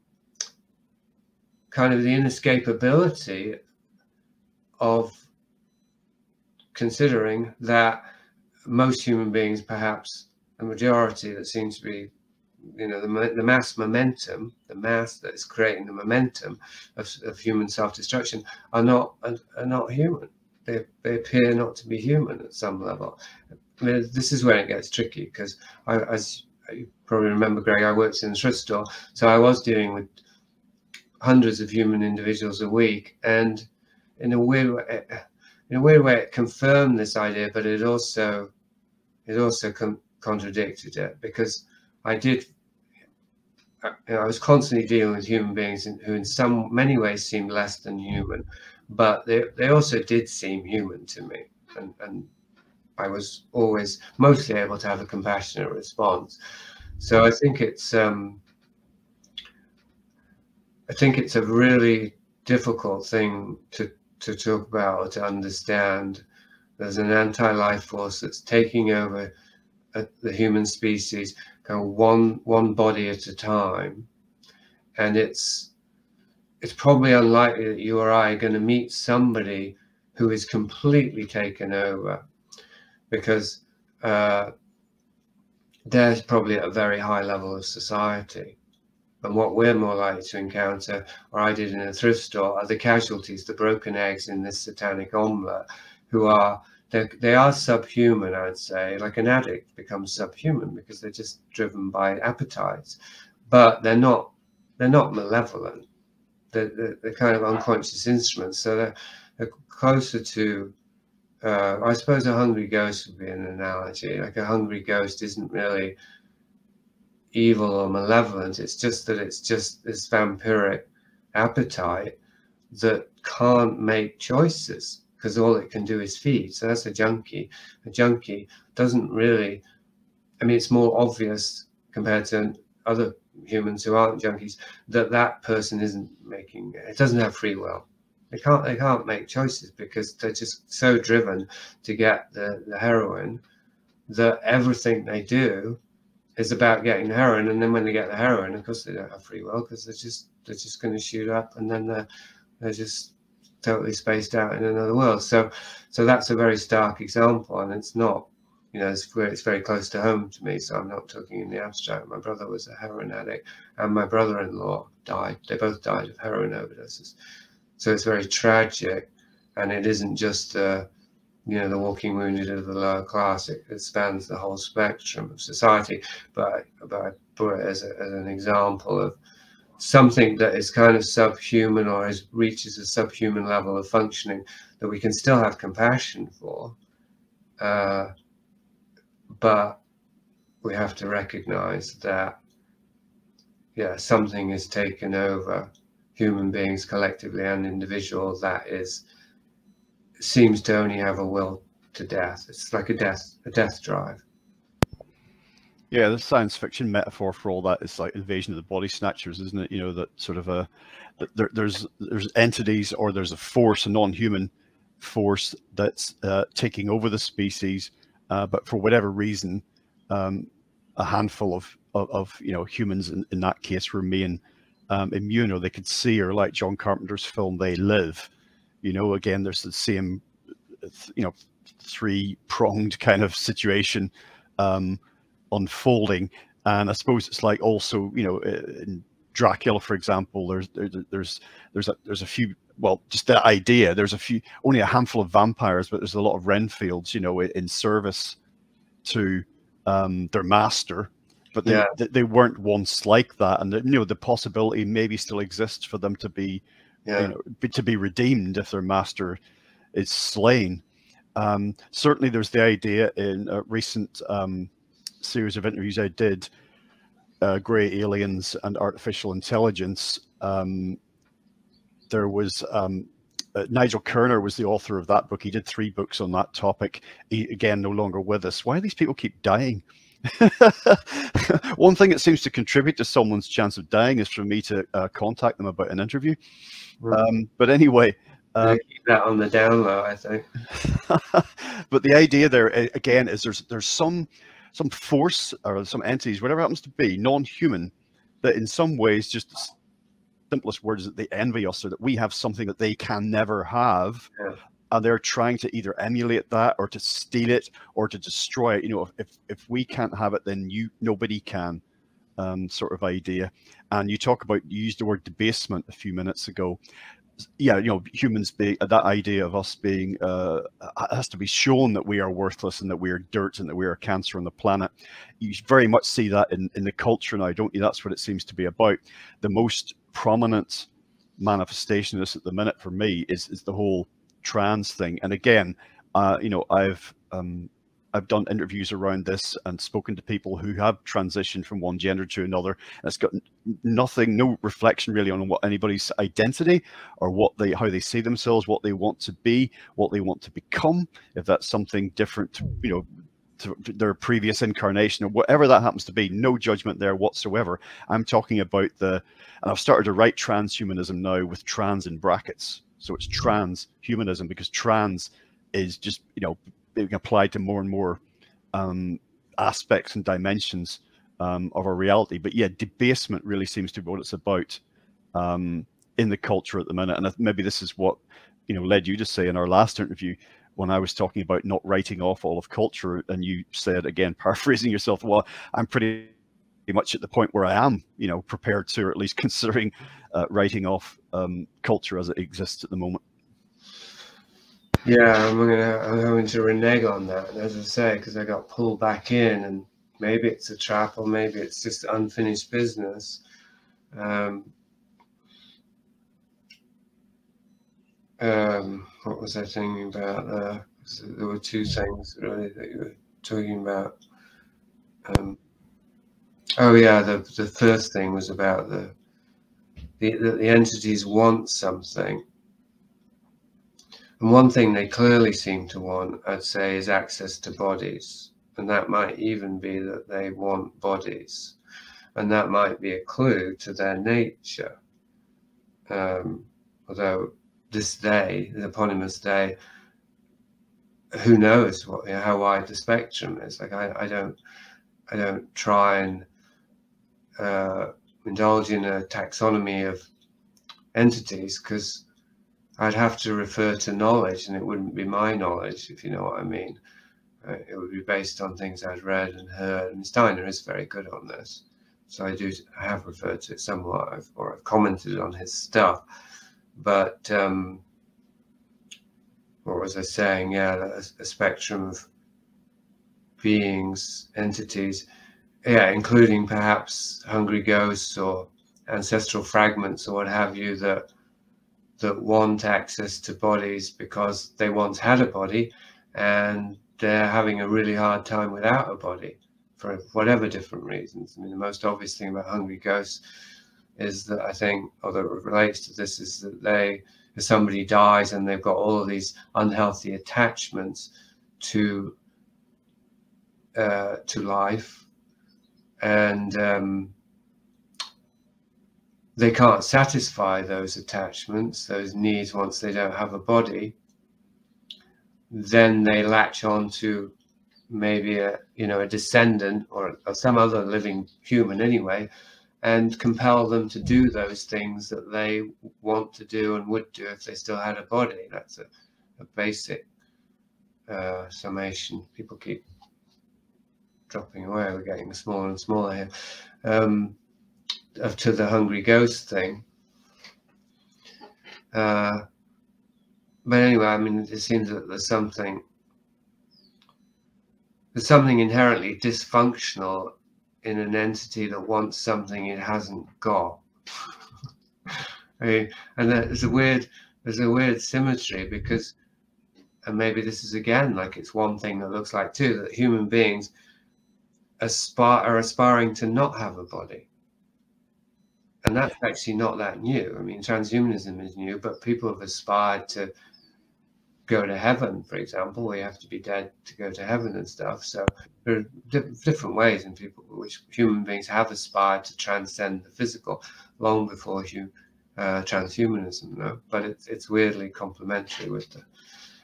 of the inescapability of considering that most human beings, perhaps a majority that seems to be, the mass momentum, the mass that is creating the momentum of human self-destruction, are not human. They appear not to be human at some level. I mean, this is where it gets tricky, because as you probably remember, Greg, I worked in the thrift store, so I was dealing with hundreds of human individuals a week, and in a weird way, in a weird way, it confirmed this idea, but it also contradicted it, because I was constantly dealing with human beings who in many ways seemed less than human, but they also did seem human to me, and I was always mostly able to have a compassionate response. So I think it's a really difficult thing to talk about or to understand. There's an anti-life force that's taking over the human species, kind of one body at a time, and it's probably unlikely that you or I are going to meet somebody who is completely taken over, because they're probably at a very high level of society. And what we're more likely to encounter, or I did in a thrift store, are the casualties, the broken eggs in this satanic omelette, who are, they are subhuman, I'd say. Like an addict becomes subhuman because they're just driven by appetites, but they're not malevolent. They're kind of unconscious instruments. So they're closer to, I suppose a hungry ghost would be an analogy. Like a hungry ghost isn't really evil or malevolent. It's just that it's just this vampiric appetite that can't make choices, because all it can do is feed. So that's a junkie. A junkie doesn't really, I mean, it's more obvious compared to other humans who aren't junkies that person isn't making, it doesn't have free will. They can't make choices because they're just so driven to get the heroin that everything they do is about getting the heroin. And then when they get the heroin, of course they don't have free will, because they're just going to shoot up, and then they're just totally spaced out in another world. So that's a very stark example, and it's not, you know, it's very close to home to me. So I'm not talking in the abstract. My brother was a heroin addict, and my brother-in-law died. They both died of heroin overdoses. So it's very tragic, and it isn't just you know, the walking wounded of the lower class. It spans the whole spectrum of society. But I put it as an example of something that is kind of subhuman, or reaches a subhuman level of functioning, that we can still have compassion for, but we have to recognize that, yeah, something is taken over human beings collectively and individual that seems to only have a will to death. It's like a death drive. Yeah, the science fiction metaphor for all that is like Invasion of the Body Snatchers, isn't it? You know, that sort of there's entities, or there's a force, a non-human force that's taking over the species, but for whatever reason, a handful of you know, humans in that case remain immune, or they could see, or like John Carpenter's film They Live. You know, again, there's the same, you know, three-pronged kind of situation unfolding. And I suppose it's like also, you know, in Dracula, for example, there's a few, well, just the idea, there's only a handful of vampires, but there's a lot of Renfields, you know, in service to their master. But they weren't once like that, and you know, the possibility maybe still exists for them to be, you know, to be redeemed if their master is slain. Certainly, there's the idea in a recent series of interviews I did, Grey Aliens and Artificial Intelligence. There was Nigel Kerner was the author of that book. He did 3 books on that topic. He, again, no longer with us. Why do these people keep dying? One thing that seems to contribute to someone's chance of dying is for me to contact them about an interview. But anyway, keep that on the down low, I think. But the idea there again is there's some force or some entities, whatever it happens to be, non-human, that in some ways, just the simplest words, is that they envy us, or that we have something that they can never have. And they're trying to either emulate that, or to steal it, or to destroy it. You know, if we can't have it, then nobody can, sort of idea. And you used the word debasement a few minutes ago. Yeah, you know, humans being, that idea of us being, has to be shown that we are worthless, and that we are dirt, and that we are a cancer on the planet. You very much see that in the culture now, don't you? That's what it seems to be about. The most prominent manifestation of this at the minute for me is the whole trans thing. And again, you know, I've done interviews around this and spoken to people who have transitioned from one gender to another. And it's got nothing, no reflection really on what anybody's identity or what they, how they see themselves, what they want to be, what they want to become. If that's something different, you know, to their previous incarnation or whatever that happens to be, no judgment there whatsoever. I'm talking about the, and I've started to write transhumanism now with trans in brackets. So it's transhumanism because trans is just, you know, being applied to more and more aspects and dimensions of our reality. But yeah, debasement really seems to be what it's about in the culture at the minute. And maybe this is what, you know, led you to say in our last interview when I was talking about not writing off all of culture, and you said, again, paraphrasing yourself, well, I'm pretty much at the point where I am, you know, prepared to, or at least considering writing off culture as it exists at the moment. Yeah, I'm going to renege on that, as I say, because I got pulled back in, and maybe it's a trap, or maybe it's just unfinished business. What was I thinking about there? There were two things really that you were talking about. Oh yeah, the first thing was about the entities want something. And one thing they clearly seem to want, I'd say, is access to bodies. And that might even be that they want bodies. And that might be a clue to their nature. Although this they, the eponymous they, who knows what, how wide the spectrum is. Like I don't try and indulge in a taxonomy of entities, because I'd have to refer to knowledge, and it wouldn't be my knowledge, if you know what I mean. It would be based on things I'd read and heard, and Steiner is very good on this. So I have referred to it somewhat, I've commented on his stuff. But what was I saying? Yeah, a spectrum of beings, entities, yeah, including perhaps hungry ghosts or ancestral fragments or what have you, that want access to bodies because they once had a body and they're having a really hard time without a body for whatever different reasons. I mean, the most obvious thing about hungry ghosts is that, I think, although it relates to this, is that if somebody dies and they've got all of these unhealthy attachments to life, and they can't satisfy those attachments, those needs, once they don't have a body, then they latch on to maybe a descendant or some other living human anyway, and compel them to do those things that they want to do and would do if they still had a body. That's a basic summation. People keep dropping away. We're getting smaller and smaller here. To the hungry ghost thing. But anyway, I mean, it seems that there's something inherently dysfunctional in an entity that wants something it hasn't got. I mean, and there's a weird symmetry, because, and maybe this is again like it's one thing that looks like too, that human beings are aspiring to not have a body. And that's actually not that new. I mean, transhumanism is new, but people have aspired to go to heaven, for example, where you have to be dead to go to heaven and stuff. So there are different ways in which human beings have aspired to transcend the physical long before transhumanism, no? But it's weirdly complementary with the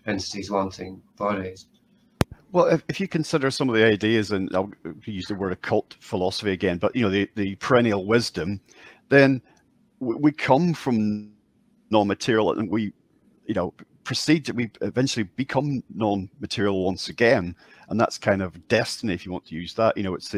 entities wanting bodies. Well, if you consider some of the ideas, and I'll use the word occult philosophy again, but you know, the perennial wisdom, then we come from non-material, and we, you know, we eventually become non-material once again, and that's kind of destiny, if you want to use that. You know, it's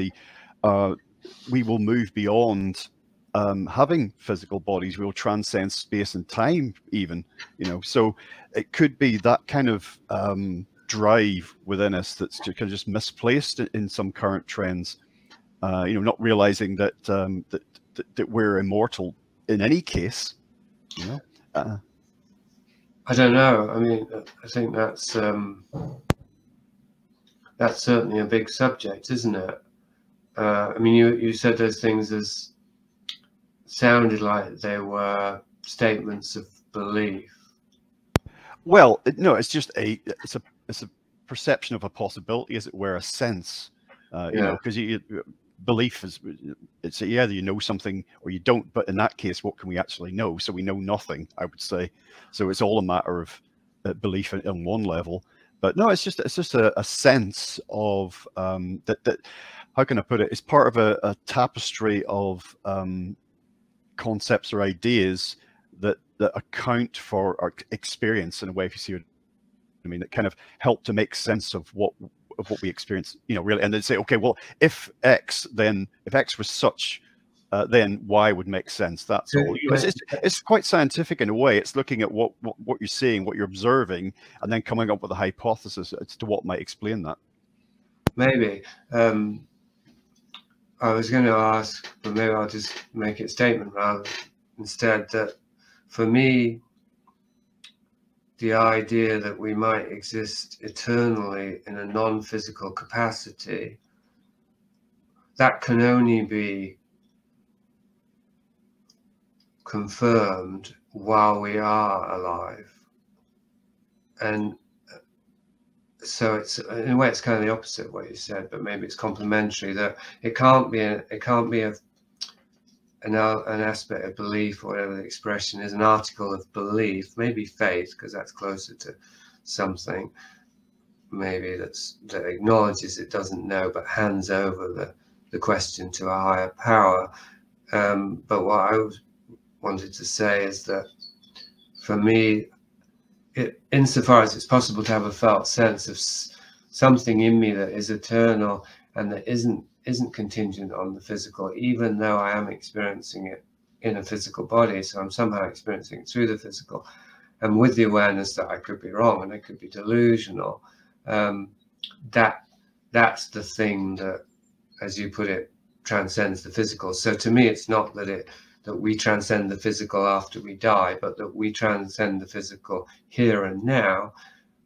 we will move beyond having physical bodies. We will transcend space and time, even. You know, so it could be that kind of drive within us that's kind of just misplaced in some current trends. You know, not realizing that that we're immortal in any case. You know. I don't know. I mean, I think that's certainly a big subject, isn't it? I mean, you said those things as sounded like they were statements of belief. Well, no, it's just it's a perception of a possibility, as it were, a sense. You know, Yeah, because belief is, it's either you know something or you don't. But in that case, what can we actually know? So we know nothing, I would say. So it's all a matter of belief on one level. But no, it's just a sense of that. How can I put it? It's part of a tapestry of concepts or ideas that account for our experience in a way, if you see what I mean, that kind of help to make sense of what we experience, you know, really. And then say, okay, well, if X was such, then Y would make sense. That's all. You know, it's quite scientific in a way. It's looking at what you're seeing, what you're observing, and then coming up with a hypothesis as to what might explain that. maybe. I was going to ask, but maybe I'll just make it a statement rather instead, that for me, the idea that we might exist eternally in a non-physical capacity, that can only be confirmed while we are alive. And so it's, in a way, it's kind of the opposite of what you said, but maybe it's complementary, that it can't be an aspect of belief, or whatever the expression is, an article of belief, maybe faith, because that's closer to something maybe that acknowledges it doesn't know, but hands over the question to a higher power. But what I wanted to say is that for me, insofar as it's possible to have a felt sense of something in me that is eternal and that isn't contingent on the physical, even though I am experiencing it in a physical body, so I'm somehow experiencing it through the physical, and with the awareness that I could be wrong and I could be delusional, that's the thing that, as you put it, transcends the physical. So to me, it's not that we transcend the physical after we die, but that we transcend the physical here and now,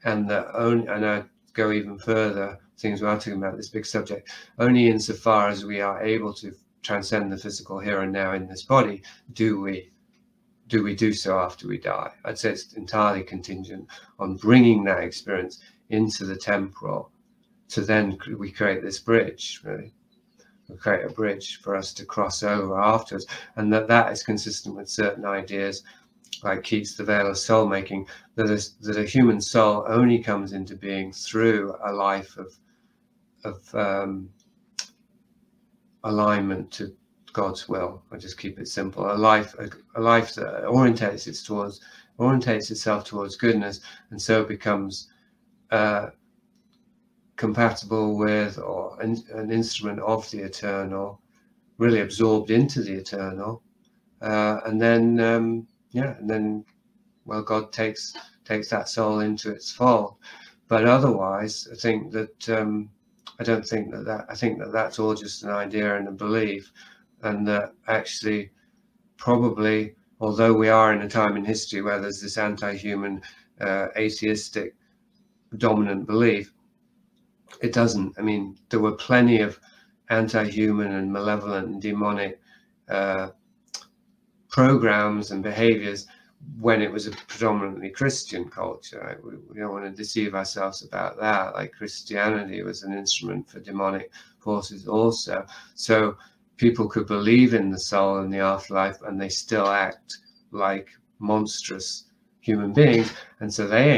and and I go even further, things we are talking about, this big subject, only insofar as we are able to transcend the physical here and now in this body, do we do so after we die. I'd say it's entirely contingent on bringing that experience into the temporal, to then we create this bridge, really. We create a bridge for us to cross over afterwards, and that is consistent with certain ideas, like Keats' The Veil of Soul Making, that a human soul only comes into being through a life of alignment to God's will. I just keep it simple. A life that orientates itself towards goodness, and so becomes compatible with, or an instrument of the eternal, really absorbed into the eternal, and then well, God takes that soul into its fold. But otherwise, I think that I don't think that I think that that's all just an idea and a belief, and that actually probably, although we are in a time in history where there's this anti-human, atheistic dominant belief, it doesn't. I mean, there were plenty of anti-human and malevolent and demonic programs and behaviors when it was a predominantly Christian culture. We don't want to deceive ourselves about that. Like, Christianity was an instrument for demonic forces also. So people could believe in the soul and the afterlife, and they still act like monstrous human beings, and so they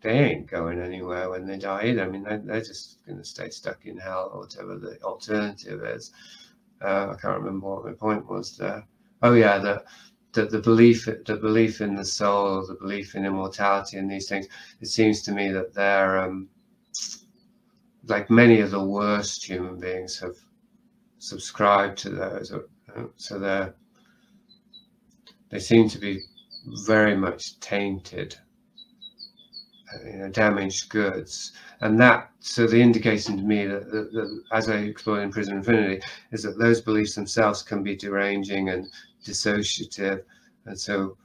ain't going anywhere when they die either. I mean, they're just going to stay stuck in hell, or whatever the alternative is. I can't remember what my point was there. Oh yeah, the belief in the soul, or the belief in immortality and these things, it seems to me that they're like many of the worst human beings have subscribed to those, so they seem to be very much tainted, damaged goods. And so the indication to me that as I explored in Prison Infinity, is that those beliefs themselves can be deranging and dissociative, and so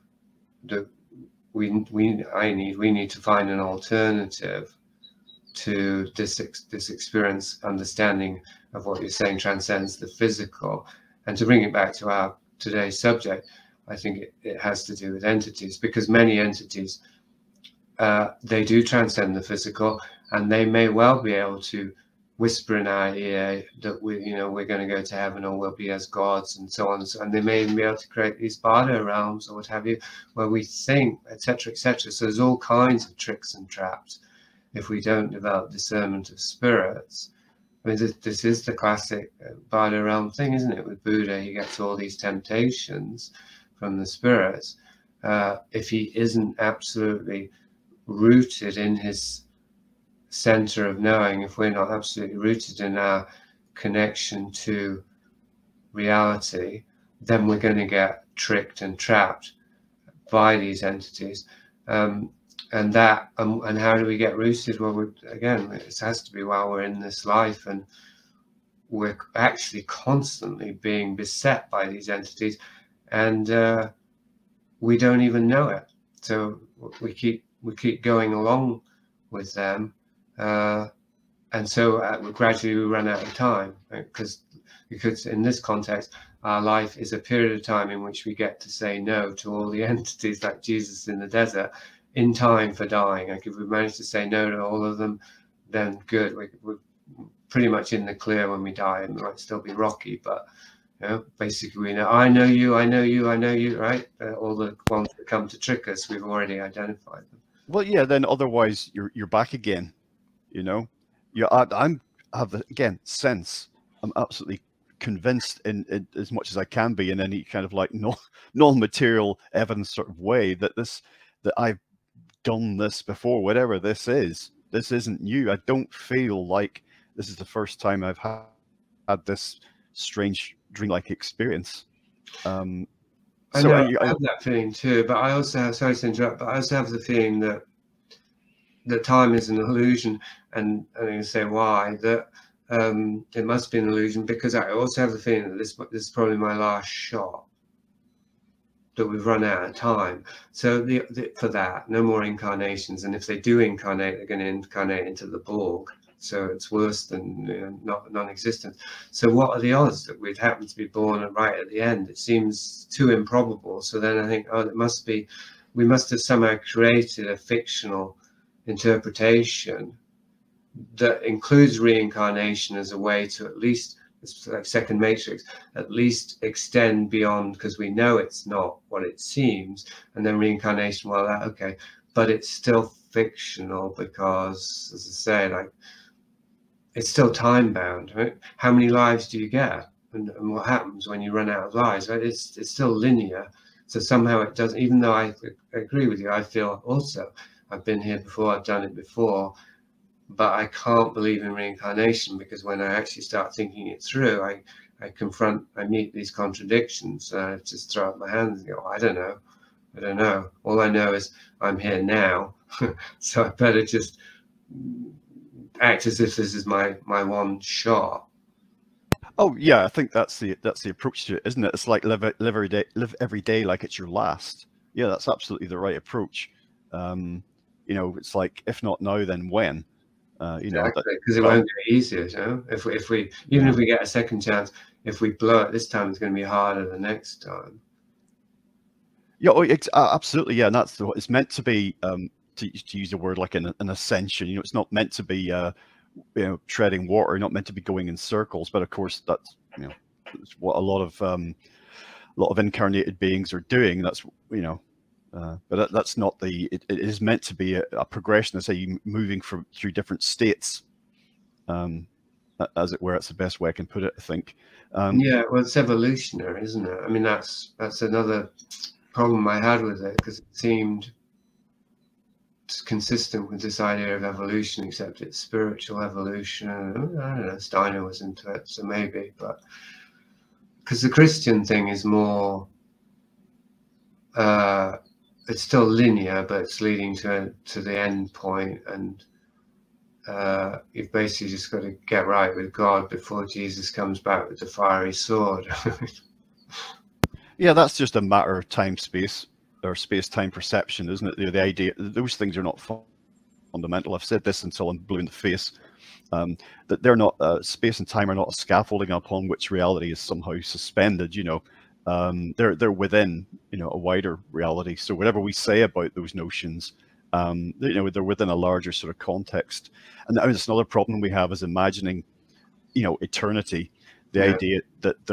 we need to find an alternative to this experience, understanding of what you're saying transcends the physical. And to bring it back to our today's subject, I think it has to do with entities, because many entities, they do transcend the physical, and they may well be able to whisper in our ear that we're going to go to heaven, or we'll be as gods, and so on. And they may even be able to create these bardo realms or what have you, where we think, etc., etc. So there's all kinds of tricks and traps if we don't develop discernment of spirits. I mean, this is the classic bardo realm thing, isn't it? With Buddha, he gets all these temptations from the spirits. If he isn't absolutely rooted in his center of knowing, if we're not absolutely rooted in our connection to reality, then we're going to get tricked and trapped by these entities. And how do we get rooted? Well, again, it has to be while we're in this life, and we're actually constantly being beset by these entities, and we don't even know it. So we keep going along with them, and so gradually we run out of time, right? because in this context, our life is a period of time in which we get to say no to all the entities, like Jesus in the desert, in time for dying. Like if we manage to say no to all of them, then good. We're pretty much in the clear when we die. It might still be rocky, but basically we know, I know you, I know you, I know you, right? All the ones that come to trick us, we've already identified them. Well, yeah, then otherwise you're back again, I have the, again, sense. I'm absolutely convinced in as much as I can be in any kind of like non-material evidence sort of way that I've done this before, whatever this is. This isn't new. I don't feel like this is the first time I've had this strange dreamlike experience. I have that feeling too, but I also have, sorry to interrupt, but I also have the feeling that time is an illusion, and I'm going to say why. That it must be an illusion, because I also have the feeling that this is probably my last shot, that we've run out of time. So for that, no more incarnations, and if they do incarnate, they're going to incarnate into the Borg. So it's worse than non-existent. So what are the odds that we'd happen to be born right at the end? It seems too improbable. So then I think, it must be, we must have somehow created a fictional interpretation that includes reincarnation as a way to at least, it's like second matrix, at least extend beyond, because we know it's not what it seems. And then reincarnation, well, okay, but it's still fictional, because, as I say, like, it's still time bound, right? How many lives do you get, and what happens when you run out of lives, right? It's still linear. So somehow it doesn't, even though I agree with you, I feel also I've been here before, I've done it before, but I can't believe in reincarnation, because when I actually start thinking it through, I meet these contradictions. I just throw up my hands and go, I don't know. All I know is I'm here now, so I better just act as if this is my one shot. Oh yeah, I think that's the approach to it, isn't it? It's like live every day like it's your last. Yeah, that's absolutely the right approach. It's like, if not now, then when? Exactly, because it won't get easier. If we even if we get a second chance, if we blow it this time, it's going to be harder the next time. Yeah, absolutely. Yeah, and that's what it's meant to be. To use a word like an ascension, it's not meant to be treading water, not meant to be going in circles. But of course, that's it's what a lot of incarnated beings are doing. That's but that's not the. It is meant to be a progression. I say, you moving through different states, as it were. It's the best way I can put it, I think. Yeah, well, it's evolutionary, isn't it? I mean, that's another problem I had with it, because it seemed consistent with this idea of evolution, except it's spiritual evolution. I don't know, Steiner was into it, so maybe, but because the Christian thing is more, it's still linear, but it's leading to the end point, and you've basically just got to get right with God before Jesus comes back with the fiery sword. Yeah, that's just a matter of time, space. our space-time perception, isn't it? The idea those things are not fundamental. I've said this until I'm blue in the face. That they're not space and time are not a scaffolding upon which reality is somehow suspended. They're within a wider reality. So whatever we say about those notions, they're within a larger sort of context. And I mean, it's another problem we have is imagining, eternity. The idea that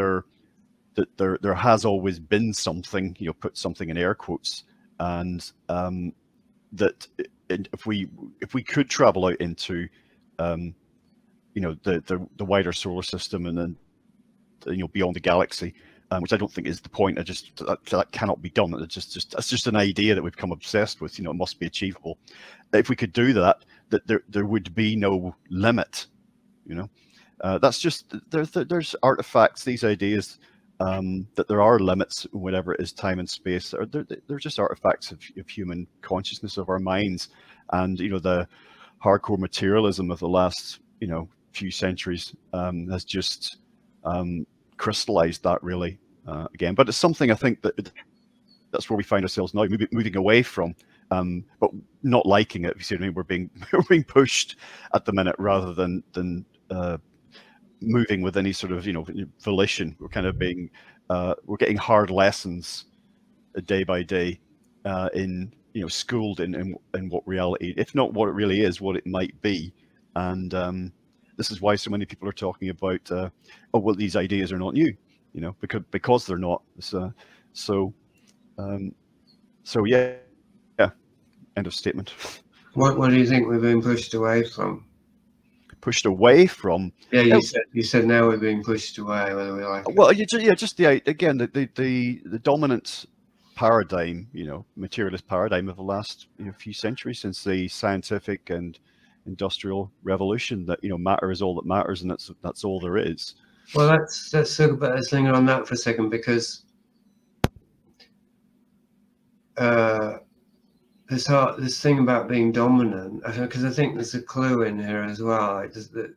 there has always been something, put something in air quotes, and that if we could travel out into the wider solar system and then beyond the galaxy, which I don't think is the point. That cannot be done. It's just an idea that we've become obsessed with. It must be achievable. If we could do that, there would be no limit. That's just there's artifacts. These ideas that there are limits, whatever it is, time and space. They're just artifacts of human consciousness, of our minds, and the hardcore materialism of the last few centuries has just crystallized that really again. But it's something I think that's where we find ourselves now, moving away from, but not liking it. You see what I mean? We're being pushed at the minute rather than moving with any sort of volition. We're kind of being we're getting hard lessons day by day in schooled in what reality, if not what it really is, what it might be. And this is why so many people are talking about oh well, these ideas are not new, because they're not. So yeah, end of statement. What do you think we're being pushed away from? Pushed away from? Yeah, you said now we're being pushed away, whether we like it. Well, just the dominant paradigm, materialist paradigm of the last few centuries, since the scientific and industrial revolution, that matter is all that matters, and that's all there is. Well, let's linger on that for a second, because this thing about being dominant, because I think there's a clue in here as well, like the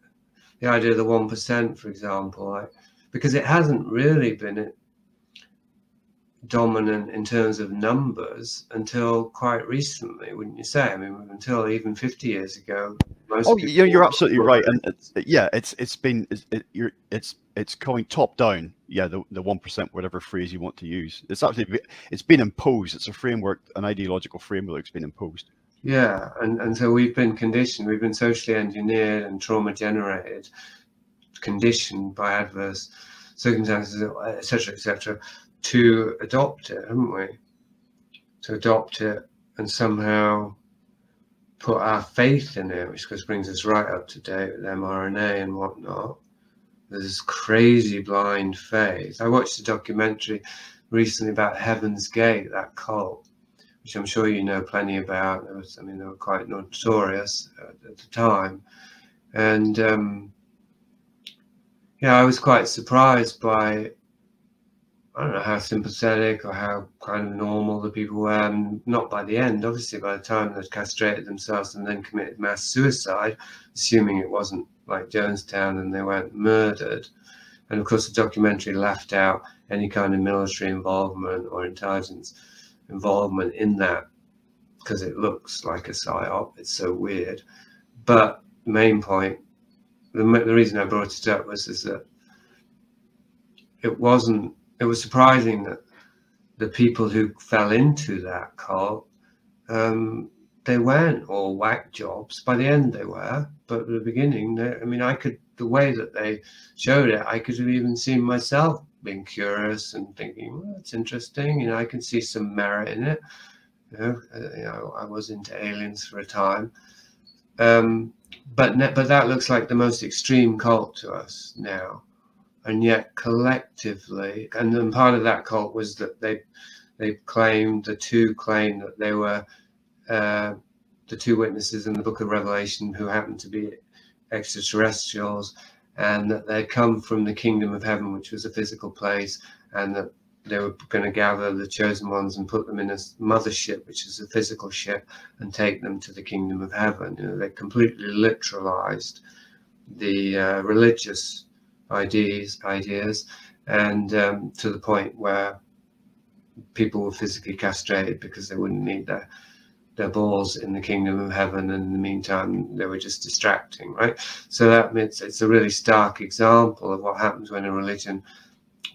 idea of the 1%, for example, because it hasn't really been dominant in terms of numbers until quite recently, wouldn't you say? I mean, until even 50 years ago. You're absolutely right, and it's going top down. Yeah, the 1%, whatever phrase you want to use, it's been imposed. It's a framework, an ideological framework that's been imposed. Yeah, and so we've been conditioned, we've been socially engineered and trauma generated, conditioned by adverse circumstances, etc., to adopt it, haven't we? To adopt it and somehow put our faith in it, which brings us right up to date with mRNA and whatnot. There's this crazy blind faith. I watched a documentary recently about Heaven's Gate, that cult, which I'm sure you know plenty about. They were quite notorious at the time. And I was quite surprised by, I don't know how sympathetic or how kind of normal the people were, and not by the end, obviously. By the time they'd castrated themselves and then committed mass suicide, assuming it wasn't like Jonestown and they weren't murdered. And of course the documentary left out any kind of military involvement or intelligence involvement in that, because it looks like a psyop. It's so weird. But the main point, the reason I brought it up was that it was surprising that the people who fell into that cult, they weren't all whack jobs. By the end they were, but at the beginning, the way that they showed it, I could have even seen myself being curious and thinking, well, that's interesting. I can see some merit in it. I was into aliens for a time. But that looks like the most extreme cult to us now. And yet collectively, and then part of that cult was that they claimed, the two claimed that they were the two witnesses in the book of Revelation who happened to be extraterrestrials, and that they'd come from the kingdom of heaven, which was a physical place, and that they were going to gather the chosen ones and put them in a mothership, which is a physical ship, and take them to the kingdom of heaven. They completely literalized the religious ideas, and to the point where people were physically castrated because they wouldn't need their balls in the kingdom of heaven, and in the meantime they were just distracting, right? So that means it's a really stark example of what happens when a religion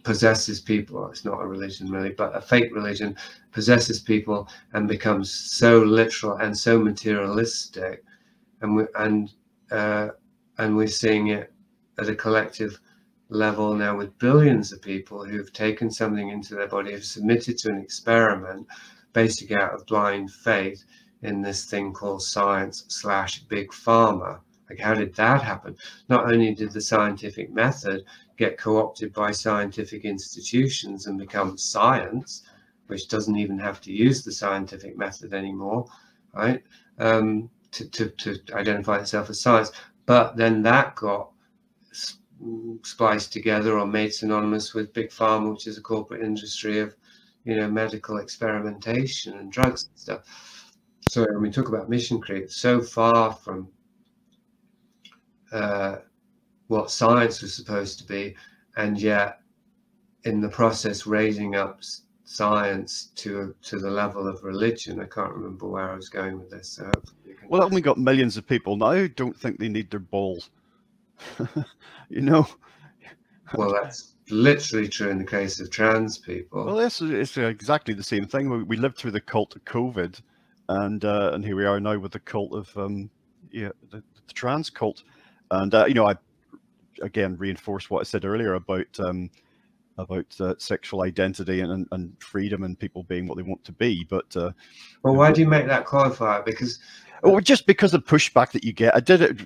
possesses people. It's not a religion really, but a fake religion possesses people and becomes so literal and so materialistic, and we're seeing it at a collective level now with billions of people who've taken something into their body, have submitted to an experiment basically out of blind faith in this thing called science/big pharma. Like, how did that happen? Not only did the scientific method get co-opted by scientific institutions and become science, which doesn't even have to use the scientific method anymore, right? To identify itself as science, but then that got spliced together or made synonymous with big pharma, which is a corporate industry of, you know, medical experimentation and drugs and stuff. So when we talk about mission creep, it's so far from what science was supposed to be, and yet in the process raising up science to the level of religion. I can't remember where I was going with this. So well, we got millions of people now who don't think they need their balls. You know. Well, that's literally true in the case of trans people. Well, it's exactly the same thing. We lived through the cult of COVID, and here we are now with the cult of the trans cult. And you know, I again reinforce what I said earlier about sexual identity and freedom and people being what they want to be. But well, why do you make that qualifier? Because just because of pushback that you get. I did it.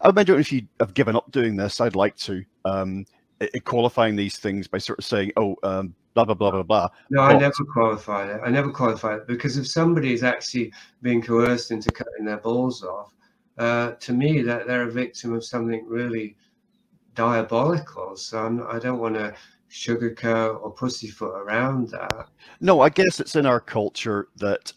I don't know if you have given up doing this. I'd like to qualifying these things by sort of saying, oh, blah blah blah blah blah. No, I never qualified it. I never qualified it, because if somebody is actually being coerced into cutting their balls off, to me that they're a victim of something really diabolical. So I don't want to sugarcoat or pussyfoot around that. No, I guess it's in our culture that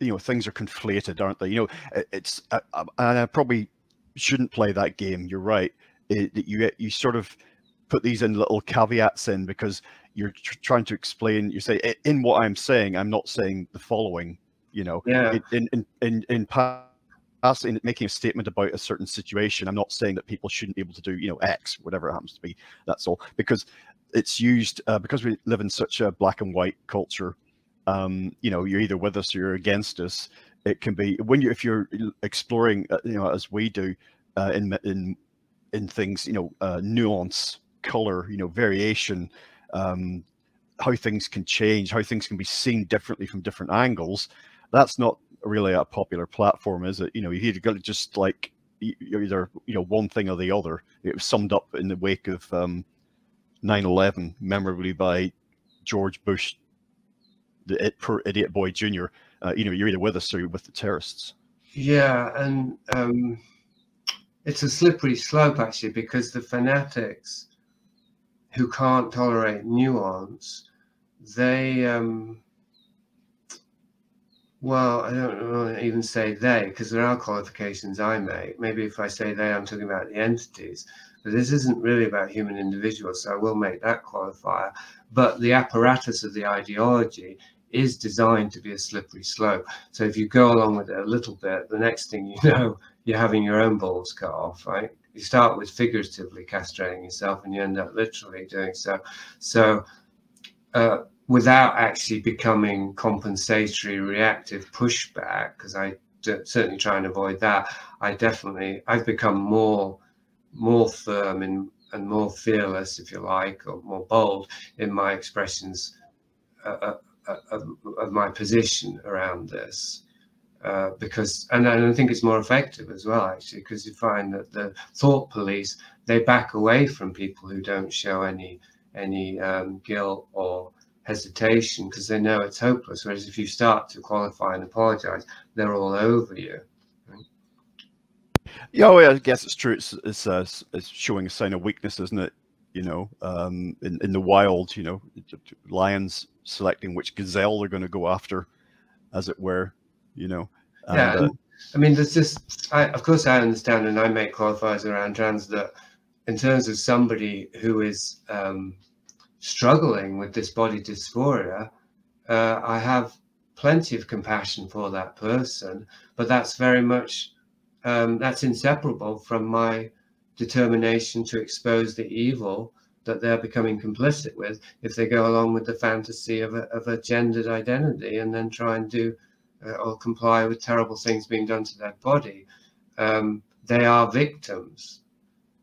you know, things are conflated, aren't they? You know, it's and I probably shouldn't play that game. You're right. You sort of put these in little caveats in because you're trying to explain. You say, in what I'm saying, I'm not saying the following. You know, yeah. In passing, making a statement about a certain situation, I'm not saying that people shouldn't be able to do, you know, X, whatever it happens to be. That's all, because it's used because we live in such a black and white culture. You know, you're either with us or you're against us. It can be if you're exploring, you know, as we do in things, you know, nuance, color, you know, variation, how things can change, how things can be seen differently from different angles. That's not really a popular platform, is it? You know, you either got to just like you're either, you know, one thing or the other. It was summed up in the wake of 9/11, memorably by George Bush, the poor idiot boy Jr. You know, you're either with us or you're with the terrorists. Yeah, and it's a slippery slope actually, because the fanatics who can't tolerate nuance, they well, I don't want to even say they, because there are qualifications I make. Maybe if I say they, I'm talking about the entities. But this isn't really about human individuals, so I will make that qualifier. But the apparatus of the ideology is designed to be a slippery slope. So if you go along with it a little bit, the next thing you know, you're having your own balls cut off, right? You start with figuratively castrating yourself and you end up literally doing so. So without actually becoming compensatory, reactive pushback, because I certainly try and avoid that, I've become more firm and more fearless, if you like, or more bold in my expressions of my position around this. Because I think it's more effective as well, actually, because you find that the thought police, they back away from people who don't show any guilt or hesitation, because they know it's hopeless. Whereas if you start to qualify and apologize, they're all over you. Yeah, well, I guess it's true. It's showing a sign of weakness, isn't it? You know, in the wild, you know, lions selecting which gazelle they're going to go after, as it were. You know. And, I mean, there's just, of course, I understand, and I make qualifiers around trans, that in terms of somebody who is struggling with this body dysphoria, I have plenty of compassion for that person, but that's very much that's inseparable from my determination to expose the evil that they're becoming complicit with if they go along with the fantasy of a gendered identity and then try and do or comply with terrible things being done to their body. They are victims.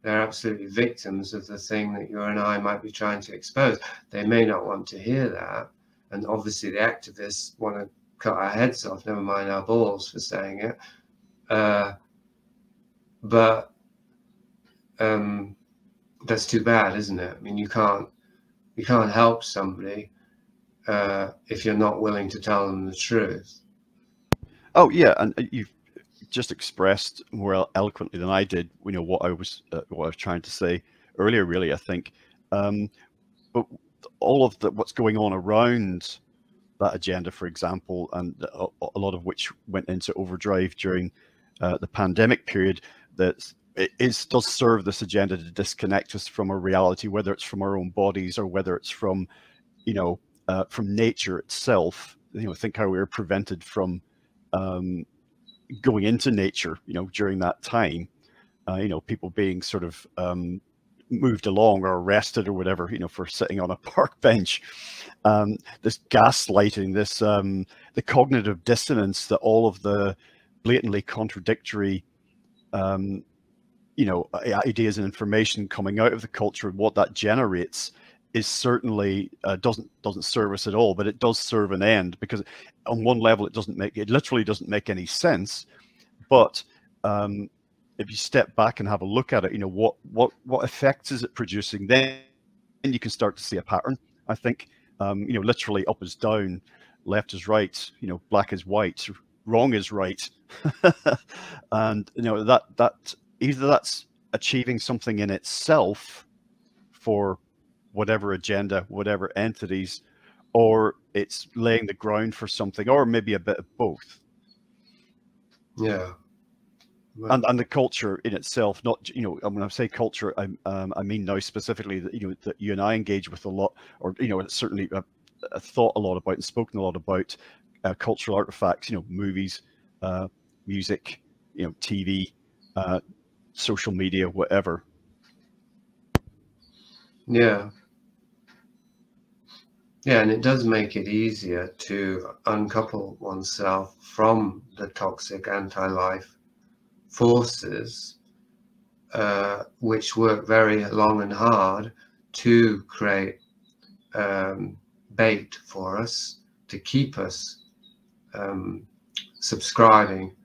They're absolutely victims of the thing that you and I might be trying to expose. They may not want to hear that. And obviously the activists want to cut our heads off, never mind our balls for saying it. But that's too bad, isn't it? I mean, you can't help somebody if you're not willing to tell them the truth. Oh yeah, and you've just expressed more eloquently than I did, you know, what I was trying to say earlier, really, I think. But all of what's going on around that agenda, for example, and a lot of which went into overdrive during the pandemic period, that does serve this agenda to disconnect us from our reality, whether it's from our own bodies or whether it's from, you know, from nature itself. You know, think how we were prevented from going into nature, you know, during that time. You know, people being sort of moved along or arrested or whatever, you know, for sitting on a park bench. This gaslighting, this the cognitive dissonance that all of the blatantly contradictory you know, ideas and information coming out of the culture and what that generates is certainly doesn't serve us at all, but it does serve an end, because on one level it literally doesn't make any sense. But if you step back and have a look at it, you know, what effects is it producing, then you can start to see a pattern. I think you know, literally up is down, left is right, you know, black is white, wrong is right. And you know, that either that's achieving something in itself for whatever agenda, whatever entities, or it's laying the ground for something, or maybe a bit of both. Yeah. And the culture in itself, not, you know, when I say culture, I mean now specifically that, you know, that you and I engage with a lot, or, you know, certainly thought a lot about and spoken a lot about cultural artifacts, you know, movies, music, you know, TV, social media, whatever. Yeah. Yeah, and it does make it easier to uncouple oneself from the toxic anti-life forces, which work very long and hard to create bait for us, to keep us subscribing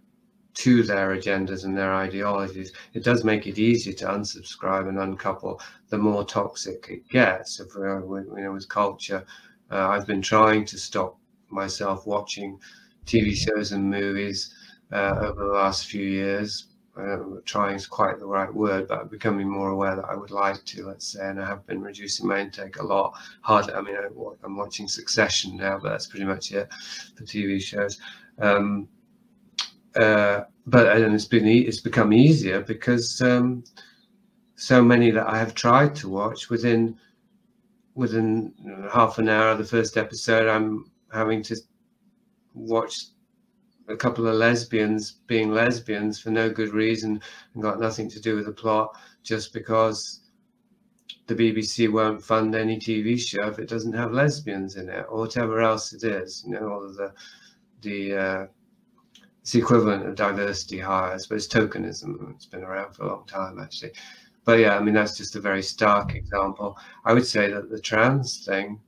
to their agendas and their ideologies. It does make it easier to unsubscribe and uncouple the more toxic it gets. If we're, you know, with culture, I've been trying to stop myself watching TV shows and movies over the last few years. Trying is quite the right word, but I'm becoming more aware that I would like to, let's say, and I have been reducing my intake a lot. Hard, I mean, I'm watching Succession now, but that's pretty much it for TV shows. But and it's become easier because so many that I have tried to watch, within half an hour of the first episode, I'm having to watch a couple of lesbians being lesbians for no good reason and got nothing to do with the plot, just because the BBC won't fund any TV show if it doesn't have lesbians in it, or whatever else it is. You know, all of it's the equivalent of diversity hires, but it's tokenism. It's been around for a long time, actually. But yeah, I mean, that's just a very stark example. I would say that the trans thing,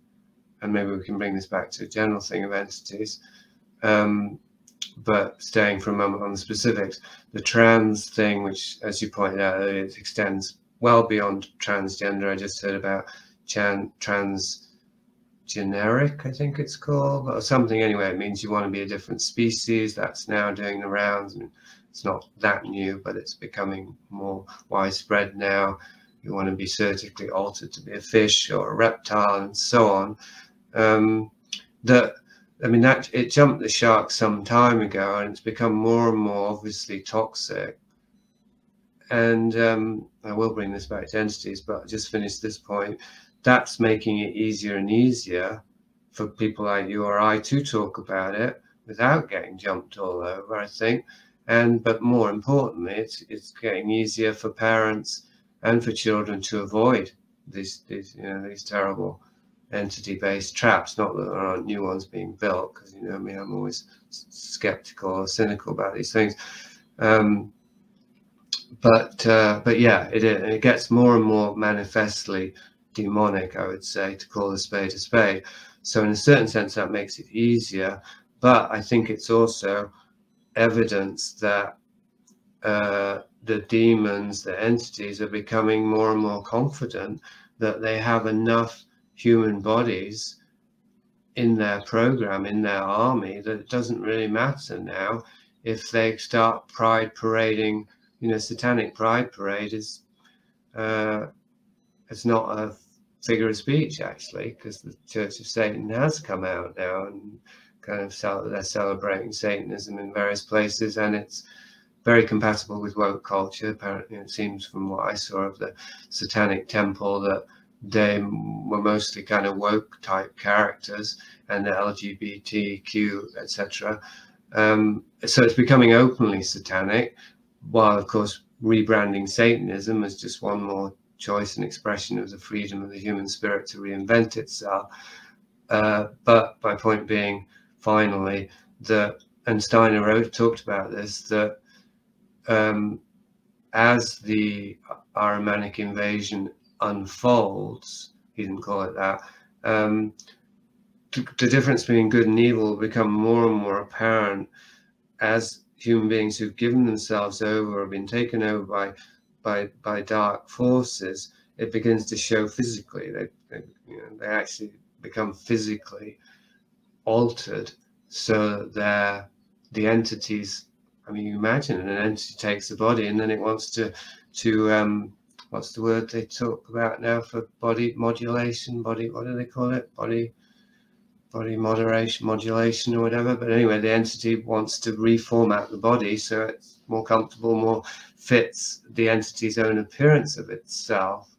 and maybe we can bring this back to a general thing of entities, but staying for a moment on the specifics, the trans thing, which, as you pointed out earlier, it extends well beyond transgender. I just heard about transgeneric, I think it's called, or something. Anyway, it means you want to be a different species. That's now doing the rounds, and it's not that new, but it's becoming more widespread now. You want to be surgically altered to be a fish or a reptile, and so on. That it jumped the shark some time ago, and it's become more and more obviously toxic. And I will bring this back to entities, but I'll just finish this point. That's making it easier and easier for people like you or I to talk about it without getting jumped all over, I think. But more importantly, it's getting easier for parents and for children to avoid these terrible entity-based traps. Not that there aren't new ones being built, because you know me, I'm always skeptical or cynical about these things. But yeah, it gets more and more manifestly demonic, I would say, to call a spade a spade. So in a certain sense, that makes it easier. But I think it's also evidence that the demons, the entities, are becoming more and more confident that they have enough human bodies in their program, in their army, that it doesn't really matter now if they start pride parading. You know, satanic pride parade is it's not a figure of speech, actually, because the Church of Satan has come out now and kind of they're celebrating Satanism in various places, and it's very compatible with woke culture. Apparently, it seems from what I saw of the Satanic Temple that they were mostly kind of woke type characters, and the LGBTQ, etc. So it's becoming openly satanic, while of course rebranding Satanism as just one more choice and expression of the freedom of the human spirit to reinvent itself. But my point being, finally, that, and Steiner talked about this, that as the Ahrimanic invasion unfolds, he didn't call it that, the difference between good and evil will become more and more apparent as human beings who've given themselves over or been taken over by dark forces. It begins to show physically. They actually become physically altered, so that the entities, I mean, you imagine an entity takes a body and then it wants to what's the word they talk about now for body modulation, what do they call it, body modulation or whatever. But anyway, the entity wants to reformat the body so it's more comfortable, more fits the entity's own appearance of itself.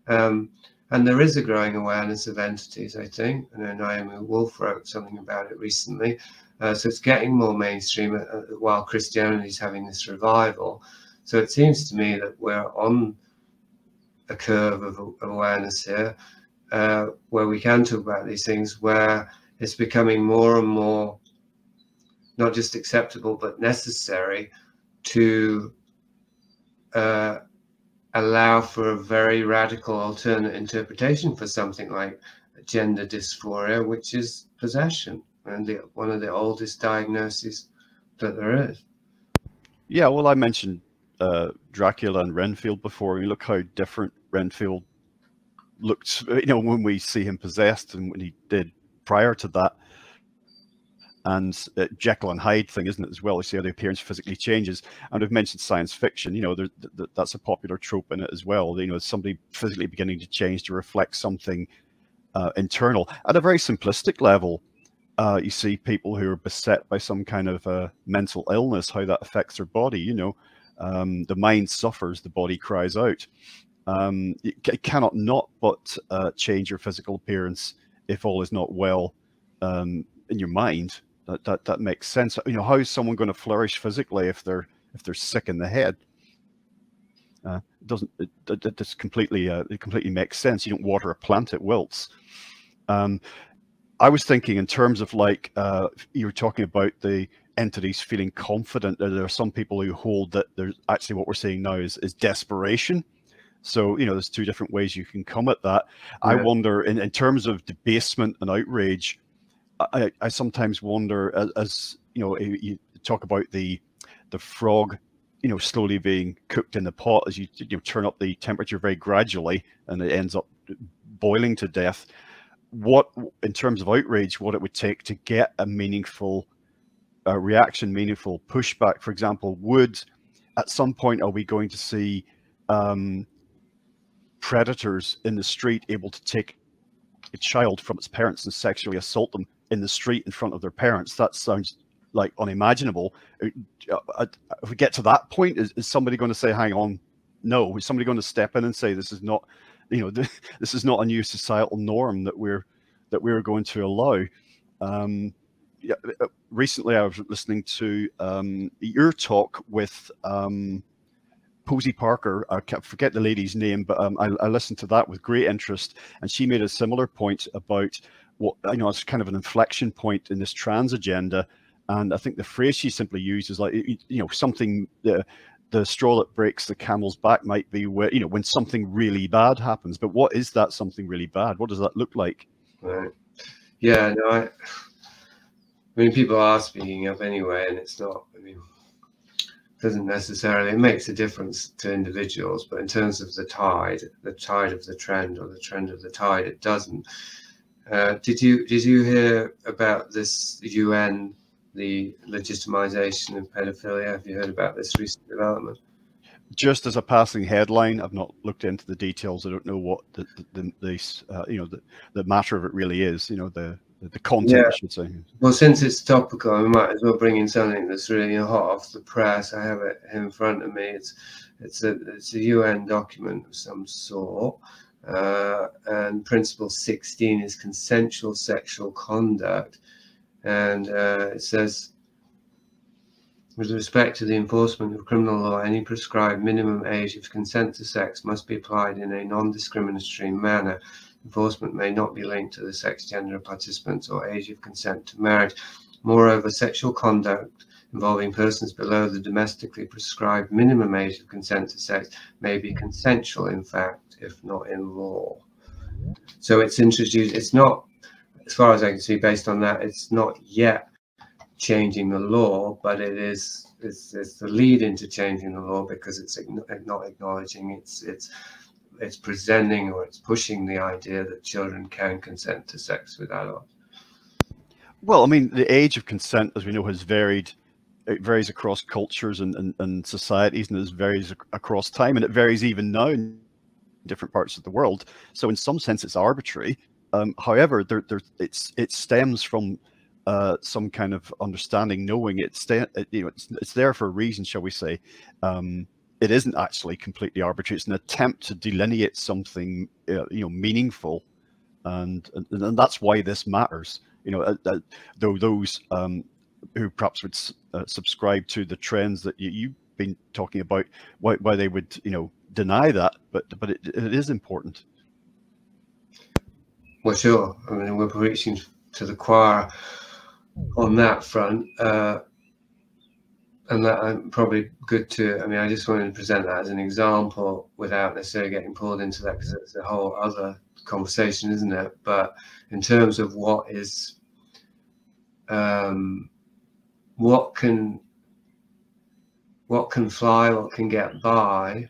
And there is a growing awareness of entities, I think. I know Naomi Wolf wrote something about it recently. So it's getting more mainstream while Christianity is having this revival. So it seems to me that we're on a curve of awareness here, where we can talk about these things, where it's becoming more and more not just acceptable but necessary to allow for a very radical alternate interpretation for something like gender dysphoria, which is possession, and one of the oldest diagnoses that there is. Yeah, well, I mentioned Dracula and Renfield before. You look how different Renfield looked, you know, when we see him possessed and when he did prior to that. And Jekyll and Hyde thing, isn't it, as well? You see how the appearance physically changes. And we've mentioned science fiction, you know, that's a popular trope in it as well. You know, somebody physically beginning to change to reflect something internal. At a very simplistic level, you see people who are beset by some kind of mental illness, how that affects their body. You know, the mind suffers, the body cries out. It cannot not but change your physical appearance if all is not well in your mind. That makes sense. You know, how is someone going to flourish physically if they're sick in the head? It completely makes sense. You don't water a plant, it wilts. I was thinking in terms of, like, you were talking about the entities feeling confident. There are some people who hold that there's actually what we're seeing now is desperation. So, you know, there's two different ways you can come at that. Yeah. I wonder, in terms of debasement and outrage, I sometimes wonder, as you know, you talk about the frog, you know, slowly being cooked in the pot as you turn up the temperature very gradually, and it ends up boiling to death. What, in terms of outrage, what it would take to get a meaningful reaction, meaningful pushback? For example, at some point, are we going to see predators in the street able to take a child from its parents and sexually assault them in the street in front of their parents? That sounds like unimaginable. If we get to that point, is somebody going to say, hang on, no? Is somebody going to step in and say, this is not, you know, this is not a new societal norm that we're that we were going to allow. Yeah, recently I was listening to your talk with Posey Parker. I can't forget the lady's name, but I listened to that with great interest, and she made a similar point about what, you know, it's kind of an inflection point in this trans agenda. And I think the phrase she simply used is like, you know, something, the straw that breaks the camel's back might be where, you know, when something really bad happens. But what is that something really bad? What does that look like? Right. Yeah, no, I mean, people are speaking up anyway, and it's not, I mean, doesn't necessarily, it makes a difference to individuals, but in terms of the tide of the trend, or the trend of the tide, it doesn't. Did you hear about this UN, the legitimization of pedophilia? Have you heard about this recent development? Just as a passing headline, I've not looked into the details. I don't know what the you know, the matter of it really is. You know, the content, Yeah. I should say. Well, since it's topical, we might as well bring in something that's really hot off the press. I have it in front of me. It's a UN document of some sort, and Principle 16 is consensual sexual conduct, and it says, with respect to the enforcement of criminal law, any prescribed minimum age of consent to sex must be applied in a non-discriminatory manner. Enforcement may not be linked to the sex, gender of participants, or age of consent to marriage. Moreover, sexual conduct involving persons below the domestically prescribed minimum age of consent to sex may be consensual, in fact, if not in law. So it's introduced, it's not, as far as I can see, based on that, it's not yet changing the law, but it's the lead into changing the law, because it's not acknowledging, it's presenting, or it's pushing the idea that children can consent to sex with adults. Well, I mean, the age of consent, as we know, has varied. It varies across cultures and societies, and it varies across time, and it varies even now in different parts of the world. So in some sense, it's arbitrary. However, it stems from some kind of understanding, knowing you know, it's there for a reason, shall we say. It isn't actually completely arbitrary. It's an attempt to delineate something, you know, meaningful, and that's why this matters. You know, though those who perhaps would subscribe to the trends that you've been talking about, why they would, you know, deny that, but it is important. Well, sure. I mean, we're preaching to the choir on that front, and that I'm probably good to, I mean, I just wanted to present that as an example without necessarily getting pulled into that, because it's a whole other conversation, isn't it? But in terms of what is, what can fly, what can get by,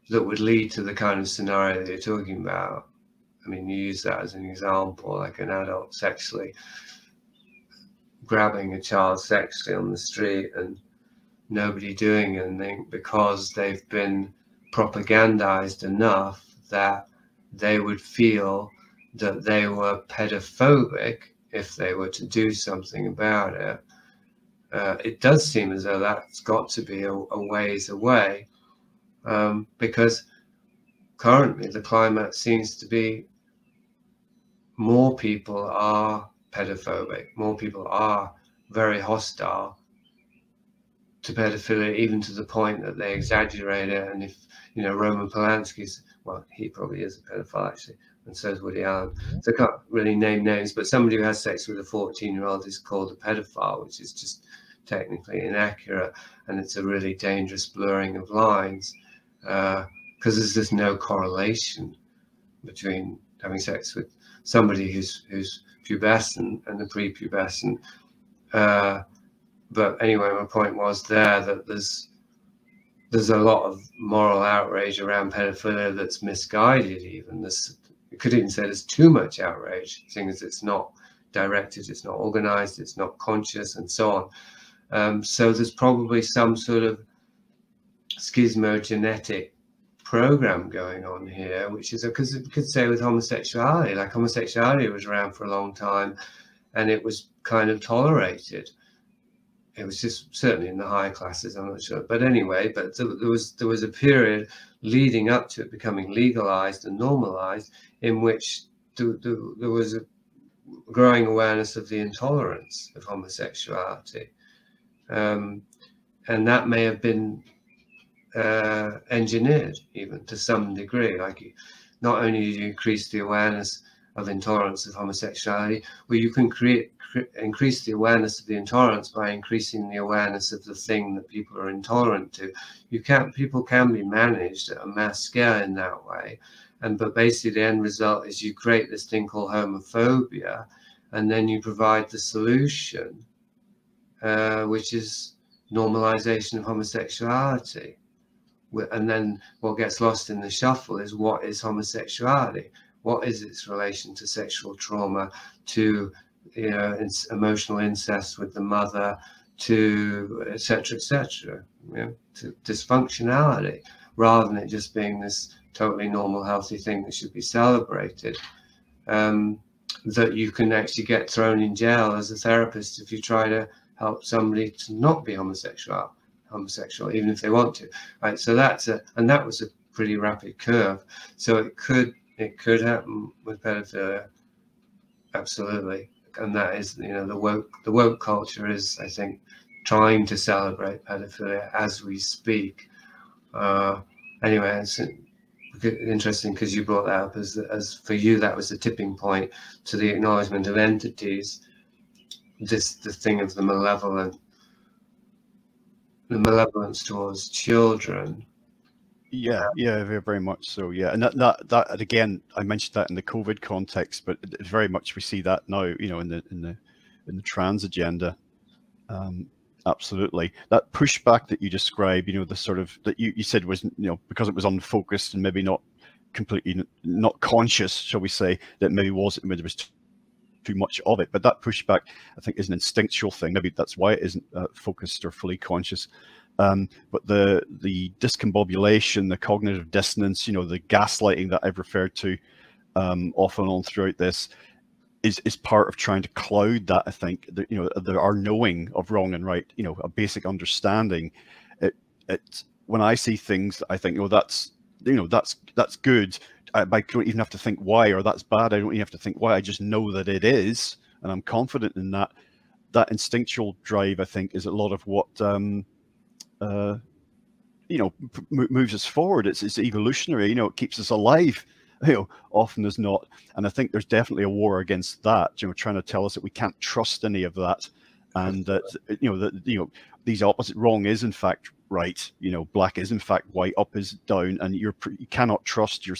that would lead to the kind of scenario that you're talking about. I mean, you use that as an example, like an adult sexually grabbing a child sexually on the street and nobody doing anything, because they've been propagandized enough that they would feel that they were pedophobic if they were to do something about it. It does seem as though that's got to be a ways away, because currently the climate seems to be more people are pedophobic, more people are very hostile to pedophilia, even to the point that they exaggerate it. And if, you know, Roman Polanski's, well, he probably is a pedophile actually, and so is Woody Allen. So I can't really name names, but somebody who has sex with a 14-year-old is called a pedophile, which is just technically inaccurate, and it's a really dangerous blurring of lines, because there's just no correlation between having sex with somebody who's pubescent and the prepubescent. But anyway, my point was there that there's a lot of moral outrage around pedophilia that's misguided. Even this, you could even say there's too much outrage, seeing as it's not directed, it's not organized, it's not conscious, and so on. So there's probably some sort of schismogenetic program going on here, which is, because you could say with homosexuality, like homosexuality was around for a long time and it was kind of tolerated. It was just certainly in the high classes, I'm not sure, but anyway, but there was a period leading up to it becoming legalized and normalized, in which there was growing awareness of the intolerance of homosexuality. And that may have been engineered even to some degree. Like, not only do you increase the awareness of intolerance of homosexuality, well, you can increase the awareness of the intolerance by increasing the awareness of the thing that people are intolerant to. People can be managed at a mass scale in that way. But basically the end result is you create this thing called homophobia, and then you provide the solution, which is normalization of homosexuality. And then what gets lost in the shuffle is, what is homosexuality? What is its relation to sexual trauma, to emotional incest with the mother, to etc., to dysfunctionality, rather than it just being this totally normal, healthy thing that should be celebrated. That you can actually get thrown in jail as a therapist if you try to help somebody to not be homosexual, even if they want to, right? So that was a pretty rapid curve. So it could happen with pedophilia, absolutely. And that is, the woke culture is, I think, trying to celebrate pedophilia as we speak. Anyway, it's interesting because you brought that up as for you that was the tipping point to the acknowledgement of entities. The thing of the malevolence towards children. Yeah, very, very much so. Yeah, and that again, I mentioned that in the COVID context, but very much we see that now, in the trans agenda. Absolutely, that pushback that you described, the sort of that you said was, because it was unfocused and maybe not completely not conscious, shall we say, that maybe there was too much of it. But that pushback, I think, is an instinctual thing. Maybe that's why it isn't focused or fully conscious. But the discombobulation, the cognitive dissonance, the gaslighting that I've referred to off and on throughout this is part of trying to cloud that. I think that, our knowing of wrong and right, a basic understanding. When I see things, I think, that's good. I don't even have to think why, or that's bad. I don't even have to think why. I just know that it is, and I'm confident in that. That instinctual drive, I think, is a lot of what moves us forward. It's evolutionary. It keeps us alive. Often as not. And I think there's definitely a war against that. Trying to tell us that we can't trust any of that, and that these opposite, wrong is in fact right. Black is in fact white, up is down, and you cannot trust your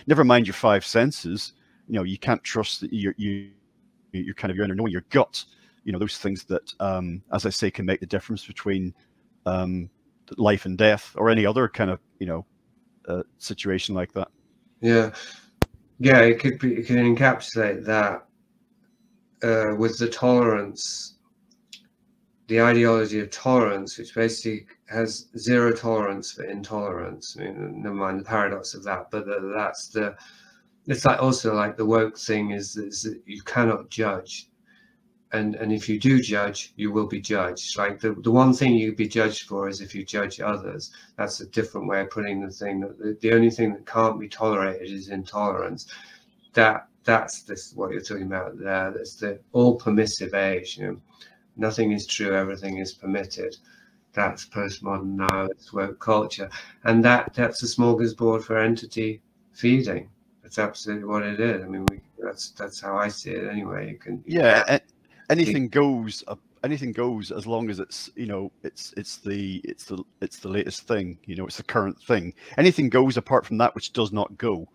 never mind your five senses. You can't trust your kind of your inner knowing, your gut. Those things that, as I say, can make the difference between life and death, or any other kind of situation like that. Yeah, it can encapsulate that with the tolerance, the ideology of tolerance, which basically has zero tolerance for intolerance. I mean, never mind the paradox of that, but it's like also like the woke thing is that you cannot judge. And if you do judge, you will be judged. Like the one thing you'd be judged for is if you judge others. That's a different way of putting the thing. That the only thing that can't be tolerated is intolerance. That's what you're talking about there. That's the all permissive age. Nothing is true, everything is permitted. That's postmodern now. It's woke culture, and that's a smorgasbord for entity feeding. That's absolutely what it is. I mean, that's how I see it anyway. Anything goes. Anything goes as long as it's it's the latest thing. It's the current thing. Anything goes apart from that which does not go.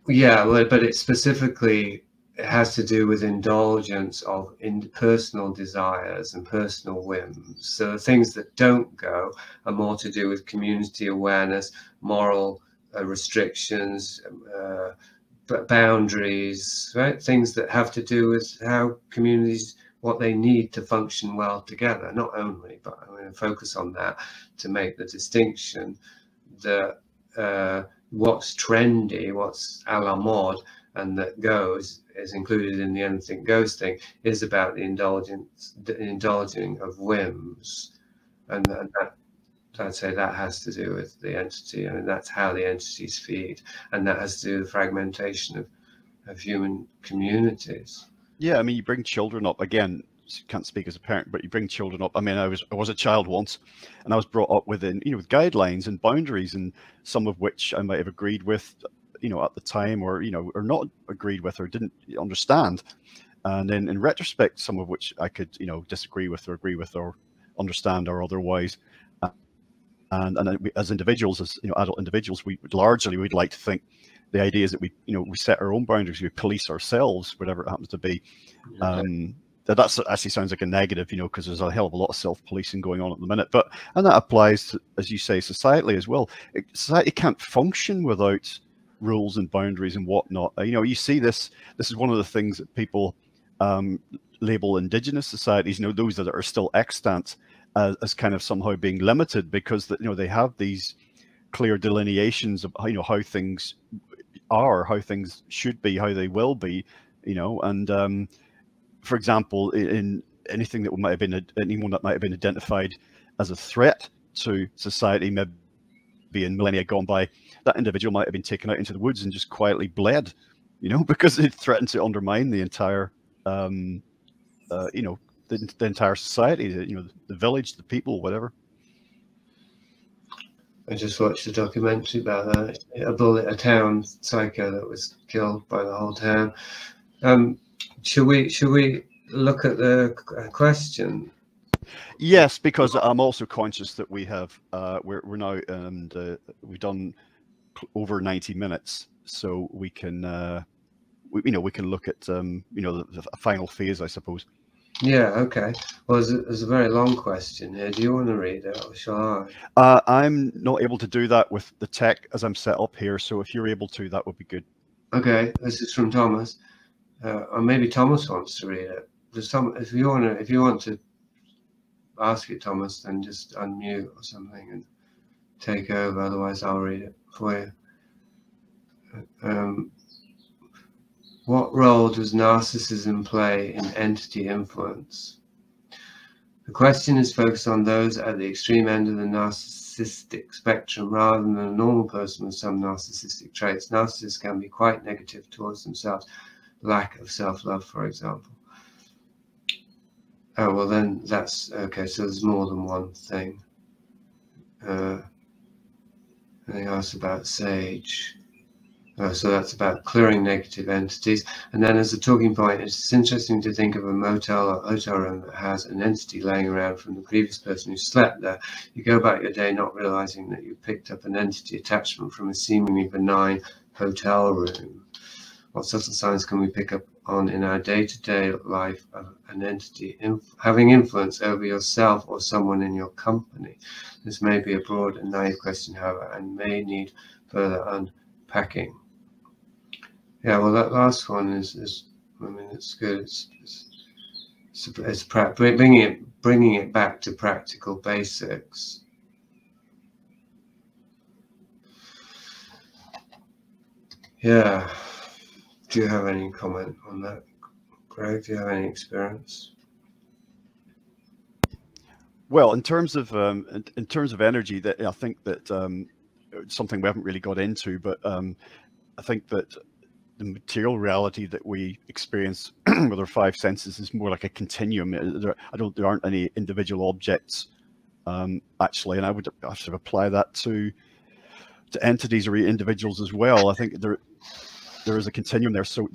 Yeah, well, but it specifically has to do with indulgence of personal desires and personal whims. So the things that don't go are more to do with community awareness, moral restrictions, boundaries, right? Things that have to do with how communities, what they need to function well together. Not only, but I'm going to focus on that to make the distinction that what's trendy, what's a la mode, and that goes is included in the anything goes thing, is about the indulging of whims, and that, I'd say that has to do with the entity. I mean, that's how the entities feed, and that has to do with fragmentation human communities. Yeah, I mean, you bring children up again. Can't speak as a parent, but you bring children up. I mean, I was a child once, and I was brought up within, with guidelines and boundaries, and some of which I might have agreed with, at the time, or or not agreed with, or didn't understand. And then in retrospect, some of which I could, disagree with, or agree with, or understand, or otherwise. And then as individuals, as adult individuals, we'd like to think the idea is that we set our own boundaries, we police ourselves, whatever it happens to be. That actually sounds like a negative, because there's a hell of a lot of self-policing going on at the minute. And that applies to, as you say, societally as well. Society can't function without rules and boundaries and whatnot. You see this is one of the things that people label indigenous societies, those that are still extant, as kind of somehow being limited, because that they have these clear delineations of how things are, how things should be, how they will be, and for example, in anything that might have been anyone that might have been identified as a threat to society, maybe in millennia gone by, that individual might have been taken out into the woods and just quietly bled, because it threatened to undermine the entire the entire society, the village, the people, whatever. I just watched a documentary about a town psycho that was killed by the whole town. Should we look at the question? Yes, because I'm also conscious that we have we're now, and we've done over 90 minutes, so we can we can look at the final phase, I suppose. Yeah, okay. Well, there's a very long question here. Do you want to read it, or shall I? I'm not able to do that with the tech as I'm set up here, so if you're able to, that would be good. Okay, this is from Thomas, or maybe Thomas wants to read it. If you want to ask it, Thomas, then just unmute or something and take over. Otherwise, I'll read it for you. What role does narcissism play in entity influence? The question is focused on those at the extreme end of the narcissistic spectrum rather than a normal person with some narcissistic traits. Narcissists can be quite negative towards themselves, lack of self-love, for example. Oh, well then that's okay, so there's more than one thing. They asked about Sage. So that's about clearing negative entities. And then as a talking point, it's interesting to think of a motel or hotel room that has an entity laying around from the previous person who slept there. You go about your day not realizing that you picked up an entity attachment from a seemingly benign hotel room. What subtle signs can we pick up on in our day-to-day life of an entity having influence over yourself or someone in your company? This may be a broad and naive question, however, and may need further unpacking. Yeah, well, that last one is I mean, it's good. It's bringing it back to practical basics. Yeah. Do you have any comment on that, Greg? Do you have any experience? Well, in terms of energy, that I think that something we haven't really got into, but I think that the material reality that we experience with our five senses is more like a continuum. There aren't any individual objects actually, and I would sort of apply that to entities or individuals as well. I think there is a continuum there, so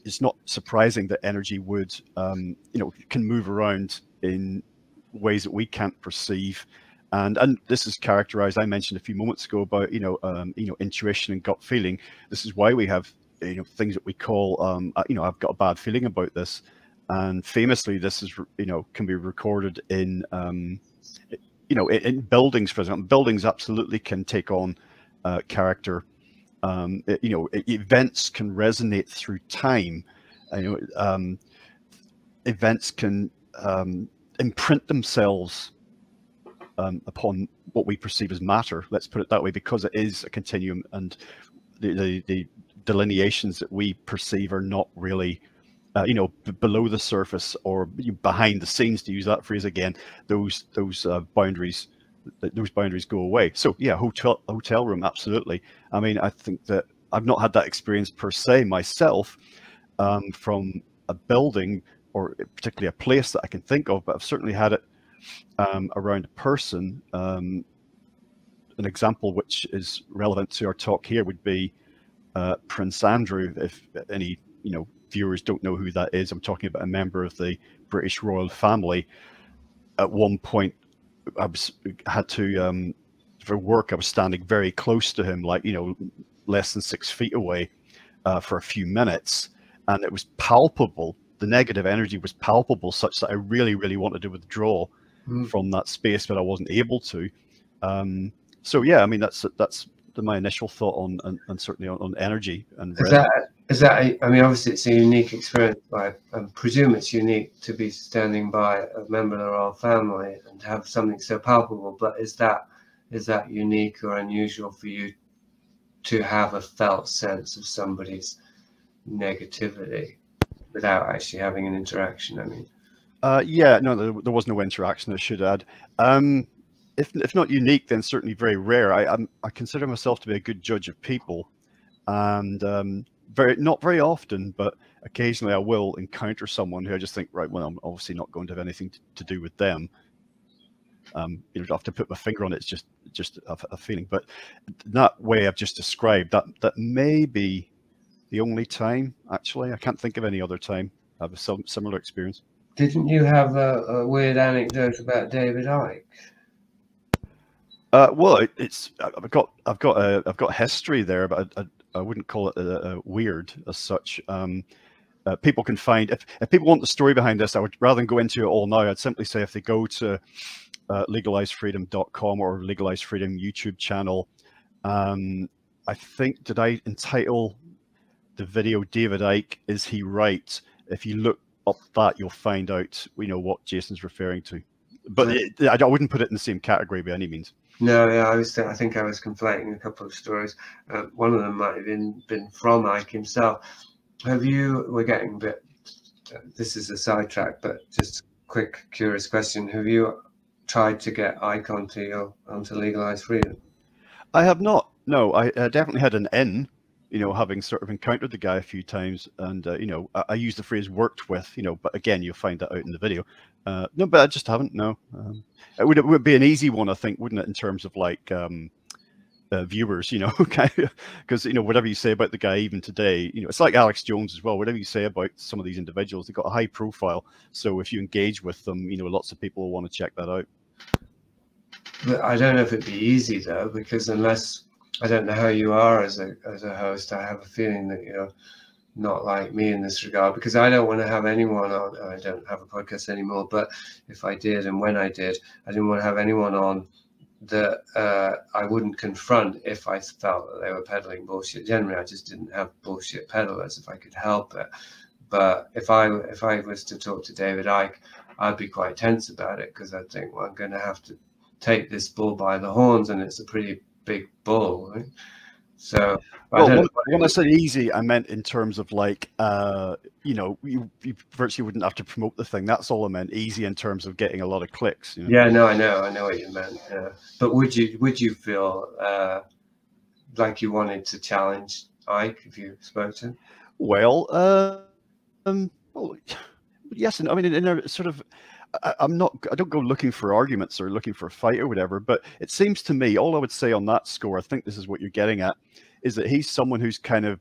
it's not surprising that energy would can move around in ways that we can't perceive, and this is characterized, I mentioned a few moments ago about intuition and gut feeling. This is why we have things that we call I've got a bad feeling about this, and famously this is can be recorded in in buildings. For example, buildings absolutely can take on character. Events can resonate through time. Events can imprint themselves upon what we perceive as matter. Let's put it that way, because it is a continuum, and the delineations that we perceive are not really below the surface or behind the scenes, to use that phrase again. Those boundaries go away. So yeah, hotel room, absolutely. I mean, I think that I've not had that experience per se myself from a building or particularly a place that I can think of, but I've certainly had it around a person. An example which is relevant to our talk here would be Prince Andrew. If any viewers don't know who that is, I'm talking about a member of the British royal family. At one point, had to for work. I was standing very close to him, like less than 6 feet away, for a few minutes, and it was palpable. The negative energy was palpable, such that I really, really wanted to withdraw from that space, but I wasn't able to. So yeah, I mean that's my initial thought on and certainly on energy and is that I mean, obviously it's a unique experience. I presume it's unique to be standing by a member of the royal family and to have something so palpable. But is that unique or unusual for you to have a felt sense of somebody's negativity without actually having an interaction? I mean, yeah, no, there was no interaction, I should add. If not unique, then certainly very rare. I consider myself to be a good judge of people, and not very often, but occasionally I will encounter someone who I just think, right, well, I'm obviously not going to have anything to do with them. I have to put my finger on it. It's just a feeling. But that way I've just described, that may be the only time. Actually, I can't think of any other time I have a similar experience. Didn't you have a weird anecdote about David Icke? Well, I've got history there, but I wouldn't call it weird as such. People can find, if people want the story behind this, I would, rather than go into it all now, I'd simply say if they go to legalizefreedom.com or Legalize Freedom YouTube channel, I think, did I entitle the video David Icke, Is He Right? If you look up that, you'll find out what Jason's referring to. But I wouldn't put it in the same category by any means. No, yeah, I think I was conflating a couple of stories. One of them might have been from Icke himself. We're getting a bit, this is a sidetrack, but just a quick, curious question. Have you tried to get Icke onto Legalize Freedom? I have not. No, I definitely had an in, having sort of encountered the guy a few times, and I use the phrase "worked with," but again, you'll find that out in the video. No, but I just haven't. No, it would be an easy one, I think, wouldn't it, in terms of like viewers, because whatever you say about the guy, even today, it's like Alex Jones as well. Whatever you say about some of these individuals, they've got a high profile. So if you engage with them, lots of people will want to check that out. But I don't know if it'd be easy though, because unless, I don't know how you are as a host, I have a feeling that you're not like me in this regard, because I don't want to have anyone on. I don't have a podcast anymore, but if I did, and when I did, I didn't want to have anyone on that I wouldn't confront if I felt that they were peddling bullshit. Generally, I just didn't have bullshit peddlers if I could help it. But if I was to talk to David Icke, I'd be quite tense about it, because I'd think, well, I'm going to have to take this bull by the horns, and it's a pretty big bull, right? So when I said easy, I meant in terms of like you virtually wouldn't have to promote the thing. That's all I meant. Easy in terms of getting a lot of clicks. Yeah, no, I know what you meant. Yeah. But would you feel like you wanted to challenge Icke if you spoke to him? Well, yes, and I mean in a sort of. I don't go looking for arguments or looking for a fight or whatever, but it seems to me, all I would say on that score, I think this is what you're getting at, is that he's someone who's kind of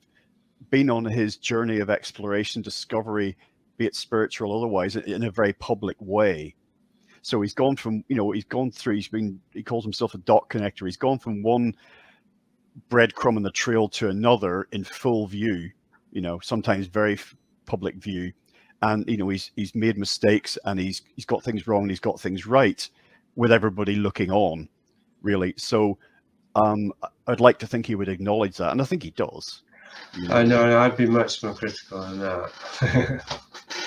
been on his journey of exploration, discovery, be it spiritual or otherwise, in a very public way. So he's gone from, he calls himself a dot connector. He's gone from one breadcrumb in the trail to another in full view, sometimes very public view. And he's made mistakes, and he's got things wrong, and he's got things right, with everybody looking on, really. So I'd like to think he would acknowledge that, and I think he does. I know, I'd be much more critical than that.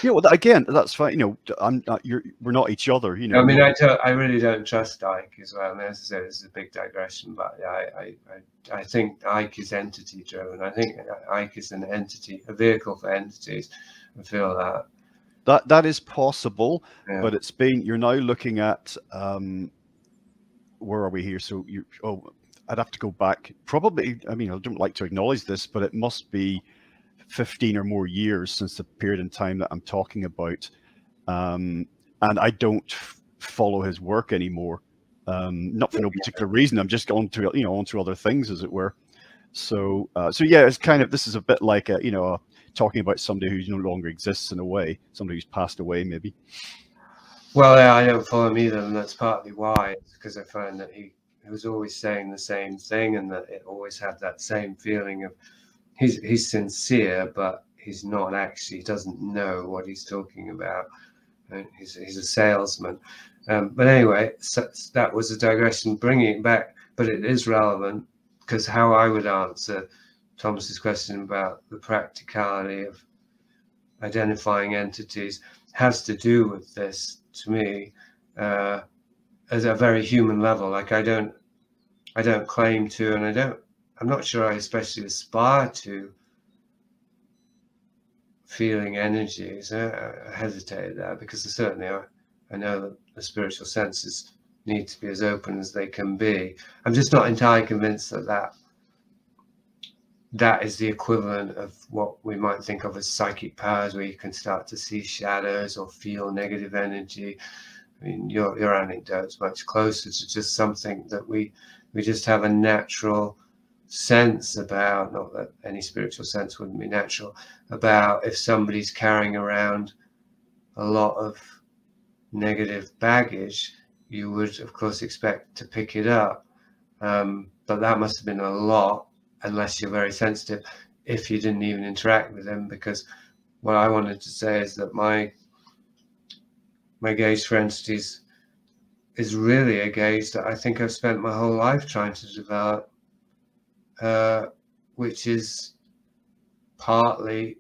Well, again, that's fine. We're not each other. I mean, I really don't trust Icke as well. I mean, as I say, this is a big digression, but I think Icke is entity driven. I think Icke is an entity, a vehicle for entities. I feel that is possible, yeah. But you're now looking at where are we here? So I'd have to go back. Probably, I mean, I don't like to acknowledge this, but it must be 15 or more years since the period in time that I'm talking about. And I don't follow his work anymore. Not for no particular reason. I'm just on to, on to other things, as it were. So, so yeah, it's kind of, this is a bit like a, talking about somebody who no longer exists in a way, somebody who's passed away, maybe. Well, yeah, I don't follow him either, and that's partly why. It's because I find that he was always saying the same thing, and that it always had that same feeling of he's sincere, but he's not actually, he doesn't know what he's talking about. He's a salesman. But anyway, so that was a digression, bringing it back, but it is relevant, because how I would answer Thomas's question about the practicality of identifying entities has to do with this, to me, as a very human level. Like I don't claim to, and I'm not sure I especially aspire to feeling energies. I hesitated there, because certainly I know that the spiritual senses need to be as open as they can be. I'm just not entirely convinced that that is the equivalent of what we might think of as psychic powers, where you can start to see shadows or feel negative energy. I mean, your anecdote's much closer to just something that we just have a natural sense about, not that any spiritual sense wouldn't be natural, about if somebody's carrying around a lot of negative baggage, you would of course expect to pick it up. But that must have been a lot, unless you're very sensitive, if you didn't even interact with them. Because what I wanted to say is that my gaze for entities is really a gaze that I think I've spent my whole life trying to develop, which is partly,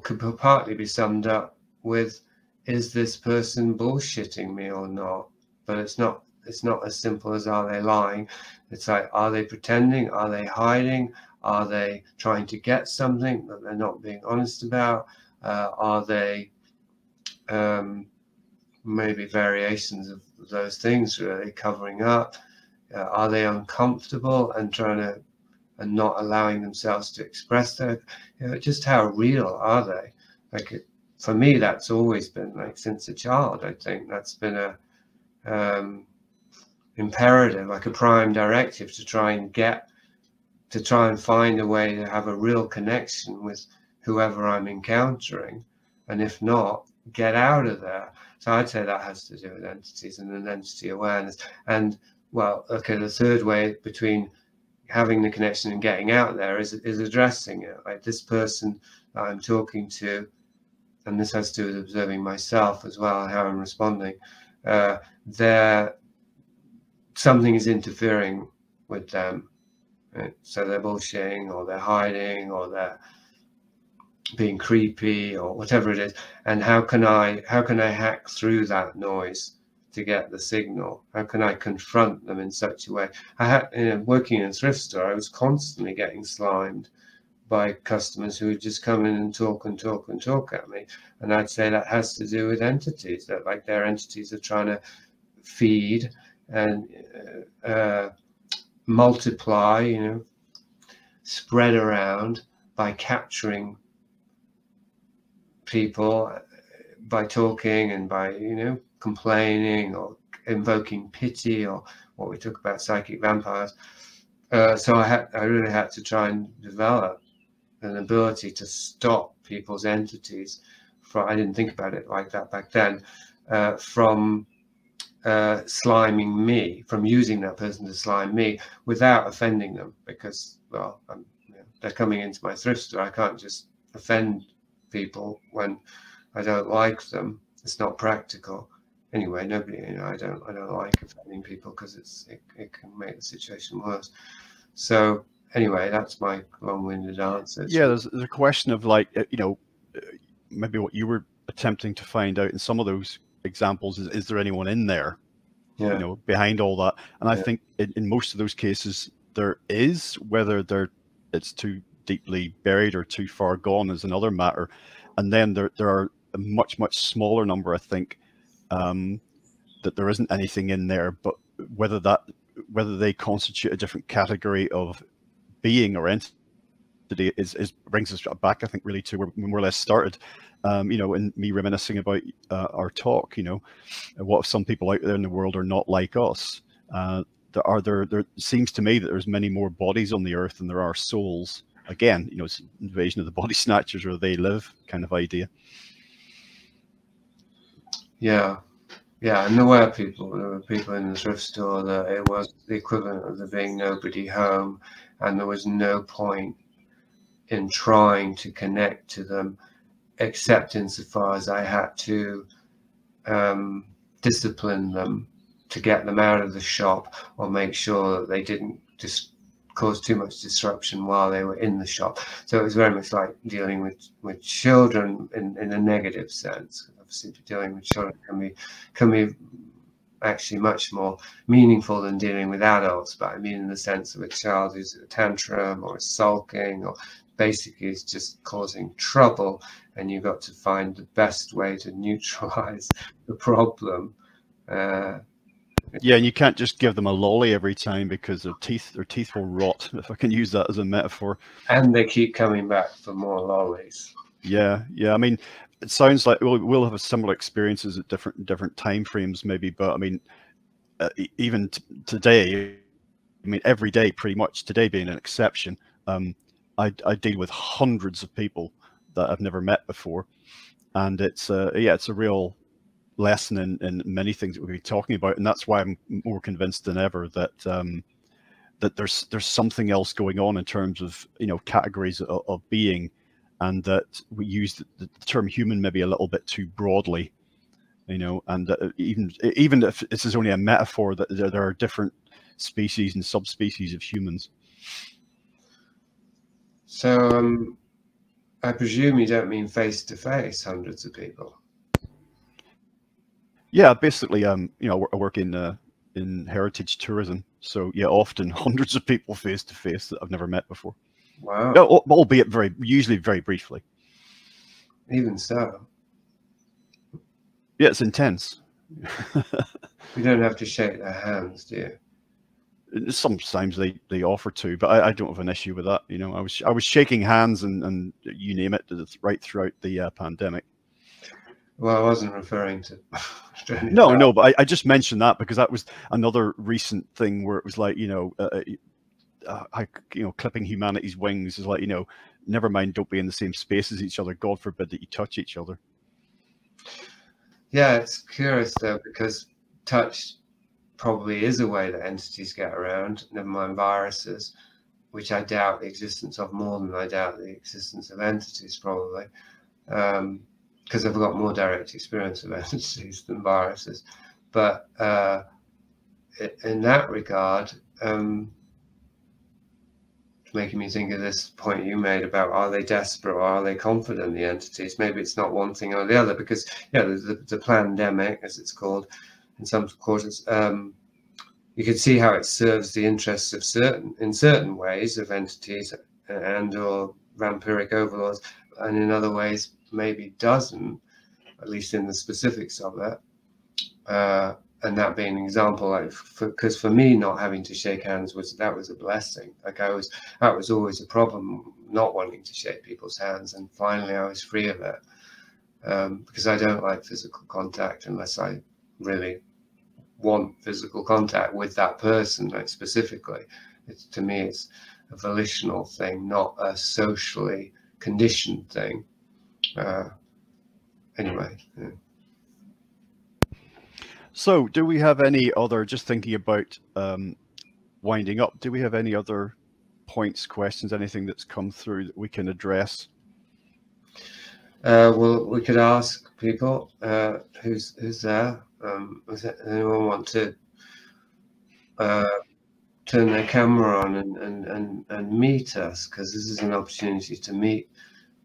could partly be summed up with, is this person bullshitting me or not? But it's not as simple as, are they lying? It's like, are they pretending? Are they hiding? Are they trying to get something that they're not being honest about? Are they maybe variations of those things, really, covering up? Are they uncomfortable and not allowing themselves to express their, just how real are they? Like, for me, that's always been, like, since a child, I think that's been a imperative, like a prime directive, to try and find a way to have a real connection with whoever I'm encountering, and if not, get out of there. So I'd say that has to do with entities and an entity awareness. And well, okay, the third way between having the connection and getting out there is addressing it. Like, this person that I'm talking to, and this has to do with observing myself as well, how I'm responding, something is interfering with them, right? So they're bullshitting, or they're hiding, or they're being creepy, or whatever it is. And how can I hack through that noise to get the signal? How can I confront them in such a way? Working in a thrift store, I was constantly getting slimed by customers who would just come in and talk at me. And I'd say that has to do with entities, that, like, their entities are trying to feed and multiply, spread around by capturing people, by talking and by, complaining or invoking pity, or what we talk about, psychic vampires. So I really had to try and develop an ability to stop people's entities from, I didn't think about it like that back then, from sliming me, from using that person to slime me without offending them, because, well, they're coming into my thrift store. I can't just offend people when I don't like them. It's not practical. Anyway, nobody, I don't like offending people, because it can make the situation worse. So anyway, that's my long-winded answer. Yeah, there's a question of, like, maybe what you were attempting to find out in some of those examples is there anyone in there, behind all that? And I think in most of those cases there is. Whether it's too deeply buried or too far gone is another matter. And then there are a much smaller number, I think, that there isn't anything in there. But whether that whether they constitute a different category of being or entity is brings us back, I think, really to where we more or less started. You know, and me reminiscing about our talk. You know, what if some people out there in the world are not like us? There seems to me that there's many more bodies on the earth than there are souls. Again, you know, it's invasion of the body snatchers, where they live kind of idea. Yeah, yeah, and there were people in the thrift store that it was the equivalent of there being nobody home, and there was no point in trying to connect to them, except insofar as I had to discipline them to get them out of the shop, or make sure that they didn't just cause too much disruption while they were in the shop. So it was very much like dealing with children in a negative sense. Obviously, dealing with children can be actually much more meaningful than dealing with adults, but I mean in the sense of a child who's a tantrum or is sulking, or basically is just causing trouble, and you've got to find the best way to neutralize the problem. Yeah, and you can't just give them a lolly every time, because their teeth will rot, if I can use that as a metaphor. And they keep coming back for more lollies. Yeah, yeah. I mean, it sounds like we'll have similar experiences at different time frames, maybe. But I mean, even today, I mean, every day, pretty much, today being an exception, I deal with hundreds of people that I've never met before, and it's it's a real lesson in many things that we'll be talking about, and that's why I'm more convinced than ever that that there's something else going on in terms of, you know, categories of being, and that we use the term human maybe a little bit too broadly, you know, and even if this is only a metaphor, that there are different species and subspecies of humans. So I presume you don't mean face to face hundreds of people. Yeah, basically, you know, I work in heritage tourism, so yeah, often hundreds of people face to face that I've never met before. Wow. Yeah, albeit usually very briefly. Even so. Yeah, it's intense. You don't have to shake their hands, do you? Sometimes they offer to, but I don't have an issue with that. You know, I was shaking hands and you name it, right throughout the pandemic. Well, I wasn't referring to. No, but I just mentioned that because that was another recent thing where it was like, you know, clipping humanity's wings is like, you know, never mind, don't be in the same space as each other. God forbid that you touch each other. Yeah, it's curious though, because touch probably is a way that entities get around, never mind viruses, which I doubt the existence of more than I doubt the existence of entities, probably. Because I've got more direct experience of entities than viruses. But in that regard, making me think of this point you made about, are they desperate or are they confident, the entities? Maybe it's not one thing or the other, because yeah, the pandemic, as it's called in some quarters, you can see how it serves the interests of certain ways of entities and or vampiric overlords, and in other ways maybe doesn't, at least in the specifics of it. And that being an example, like, because for me, not having to shake hands was a blessing. Like that was always a problem, not wanting to shake people's hands, and finally I was free of it, because I don't like physical contact unless I really want physical contact with that person, like specifically. To me, it's a volitional thing, not a socially conditioned thing. Anyway. Yeah. So do we have any other, just thinking about winding up, do we have any other points, questions, anything that's come through that we can address? Well, we could ask people who's there. Does anyone want to turn their camera on and meet us? Because this is an opportunity to meet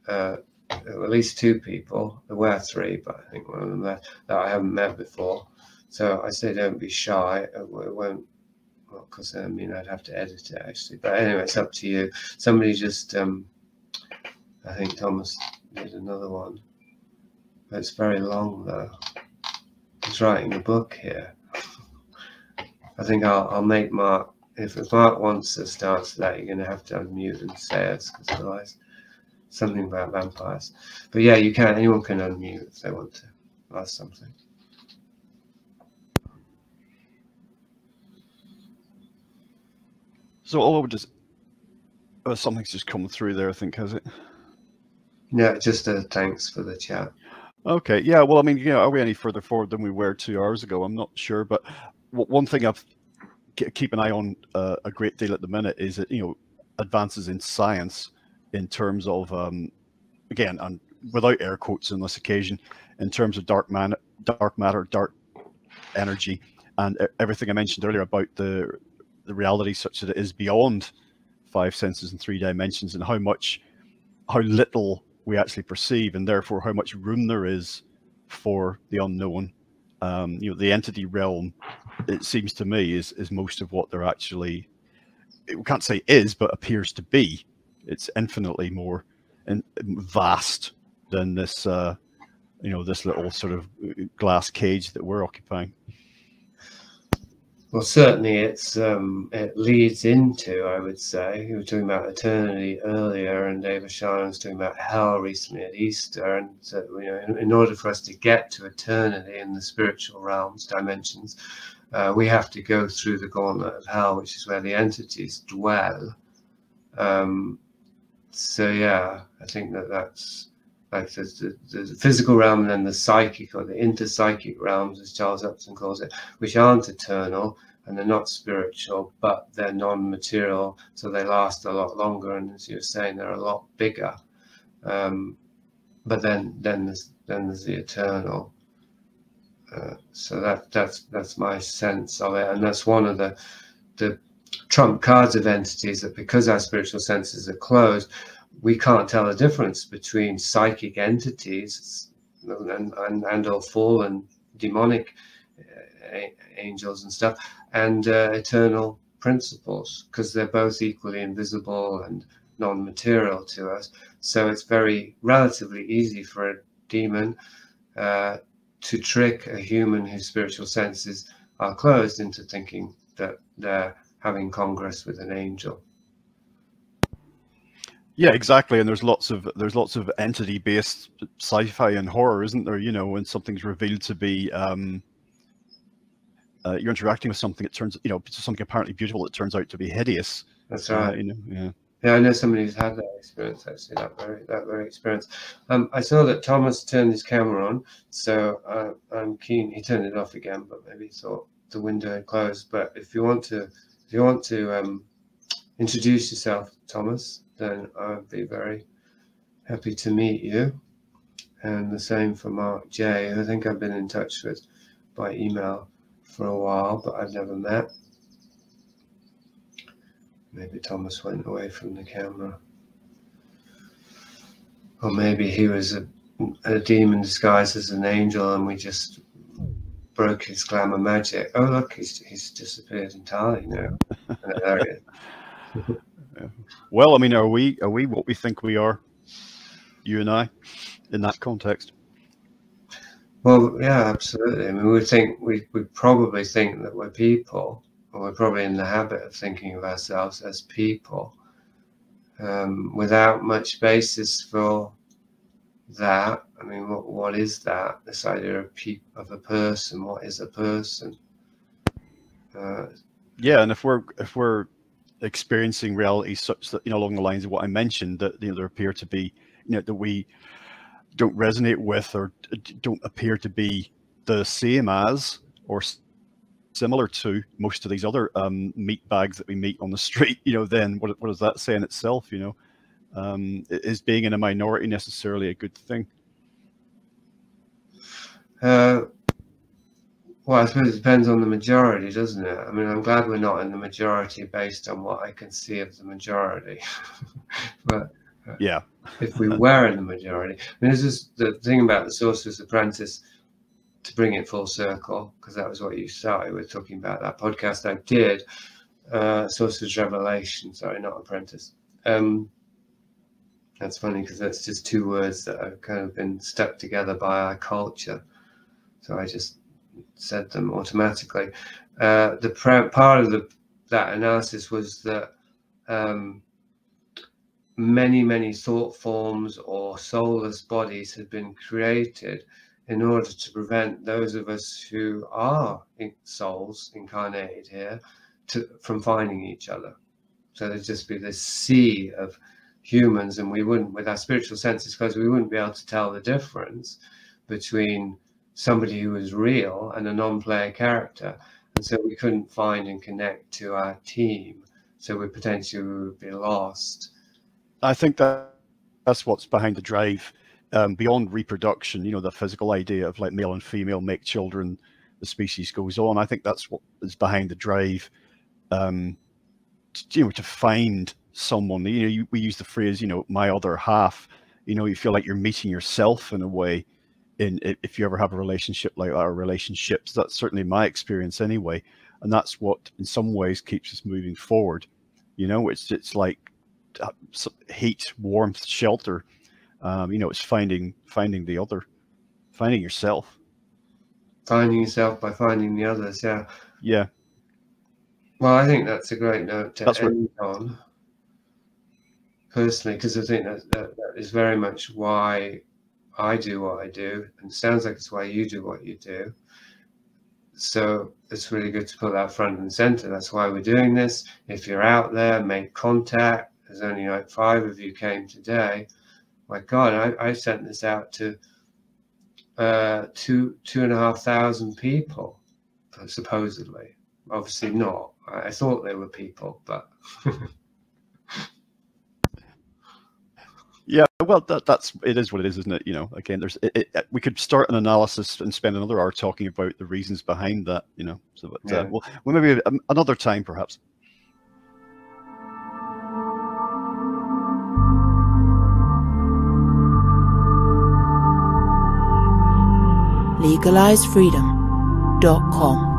at least two people. There were three, but I think one of them that I haven't met before. So I say don't be shy. It won't, well, because I mean I'd have to edit it actually. But anyway, it's up to you. Somebody just, I think Thomas did another one. It's very long though. He's writing a book here. I think I'll make Mark. If Mark wants to start that, you're going to have to unmute and say it, because otherwise, something about vampires. But yeah, you can. Anyone can unmute if they want to ask something. So all I would just, something's just come through there, I think, has it? Yeah, just a thanks for the chat. Okay, yeah, well, I mean, you know, are we any further forward than we were 2 hours ago? I'm not sure, but one thing I've keep an eye on a great deal at the minute is that, you know, advances in science in terms of, again, and without air quotes on this occasion, in terms of dark matter, dark energy, and everything I mentioned earlier about the reality such that it is beyond 5 senses and 3 dimensions, and how little we actually perceive, and therefore how much room there is for the unknown. You know, the entity realm, it seems to me, is most of what they're actually, we can't say is, but appears to be. It's infinitely more vast than this, you know, this little sort of glass cage that we're occupying. Well, certainly it leads into, I would say, you were talking about eternity earlier, and David Sharman was talking about hell recently at Easter, and so, you know, in order for us to get to eternity in the spiritual realms, dimensions, we have to go through the gauntlet of hell, which is where the entities dwell. So yeah, I think that's like the physical realm, and then the psychic or the interpsychic realms, as Charles Upton calls it, which aren't eternal and they're not spiritual, but they're non-material, so they last a lot longer. And as you were saying, they're a lot bigger. But then there's the eternal. So that's my sense of it, and that's one of the trump cards of entities, that because our spiritual senses are closed, we can't tell the difference between psychic entities and or fallen demonic angels and stuff, and eternal principles, because they're both equally invisible and non-material to us. So it's relatively easy for a demon to trick a human whose spiritual senses are closed into thinking that they're having congress with an angel. Yeah, exactly. And there's lots of entity-based sci-fi and horror, isn't there? You know, when something's revealed to be you're interacting with something, it turns, you know, something apparently beautiful, it turns out to be hideous. That's right. You know, yeah. Yeah, I know somebody who's had that experience, actually, that very experience. I saw that Thomas turned his camera on, so I'm keen. He turned it off again, but maybe he thought the window had closed. But if you want to introduce yourself, Thomas, then I'd be very happy to meet you. And the same for Mark J, who I think I've been in touch with by email for a while, but I've never met. Maybe Thomas went away from the camera. Or maybe he was a demon disguised as an angel, and we just broke his glamour magic. Oh, look, he's disappeared entirely now. There he is. Well, I mean, are we what we think we are, you and I, in that context? Well, yeah, absolutely. I mean, we probably think that we're people, or we're probably in the habit of thinking of ourselves as people, without much basis for that. I mean, what is that? This idea of a person. What is a person? Yeah, and if we're experiencing reality such that, you know, along the lines of what I mentioned, that, you know, there appear to be, you know, that we don't resonate with, or don't appear to be the same as or similar to most of these other meat bags that we meet on the street, you know, then what does that say in itself? You know, is being in a minority necessarily a good thing? Well, I suppose it depends on the majority, doesn't it? I mean, I'm glad we're not in the majority based on what I can see of the majority. But yeah, if we were in the majority, I mean, this is the thing about the Sorcerer's Apprentice, to bring it full circle, because that was what you started with talking about, that podcast I did, Sorcerer's Revelation, sorry, not Apprentice. That's funny, because that's just two words that have kind of been stuck together by our culture. So I just said them automatically. part of that analysis was that many thought forms or soulless bodies had been created in order to prevent those of us who are souls incarnated here from finding each other. So there'd just be this sea of humans, and we wouldn't, with our spiritual senses, because we wouldn't be able to tell the difference between somebody who was real and a non-player character. And so we couldn't find and connect to our team. So we potentially would be lost. I think that's what's behind the drive. Beyond reproduction, you know, the physical idea of like male and female make children, the species goes on. I think that's what is behind the drive. You know, to find someone, you know, we use the phrase, you know, my other half. You know, you feel like you're meeting yourself in a way. If you ever have a relationship like that, or relationships, that's certainly my experience anyway. And that's what, in some ways, keeps us moving forward. You know, it's like heat, warmth, shelter. You know, it's finding the other, finding yourself. Finding yourself by finding the others, yeah. Yeah. Well, I think that's a great note to end on, personally, because I think that is very much why I do what I do, and it sounds like it's why you do what you do. So it's really good to put that front and center. That's why we're doing this. If you're out there, make contact. There's only like 5 of you came today. My God, I sent this out to 2,500 people, supposedly. Obviously not. I thought they were people, but yeah. Well, it is what it is, isn't it? You know, again, we could start an analysis and spend another hour talking about the reasons behind that. You know, so but, yeah. Well, maybe another time, perhaps. LegalizeFreedom.com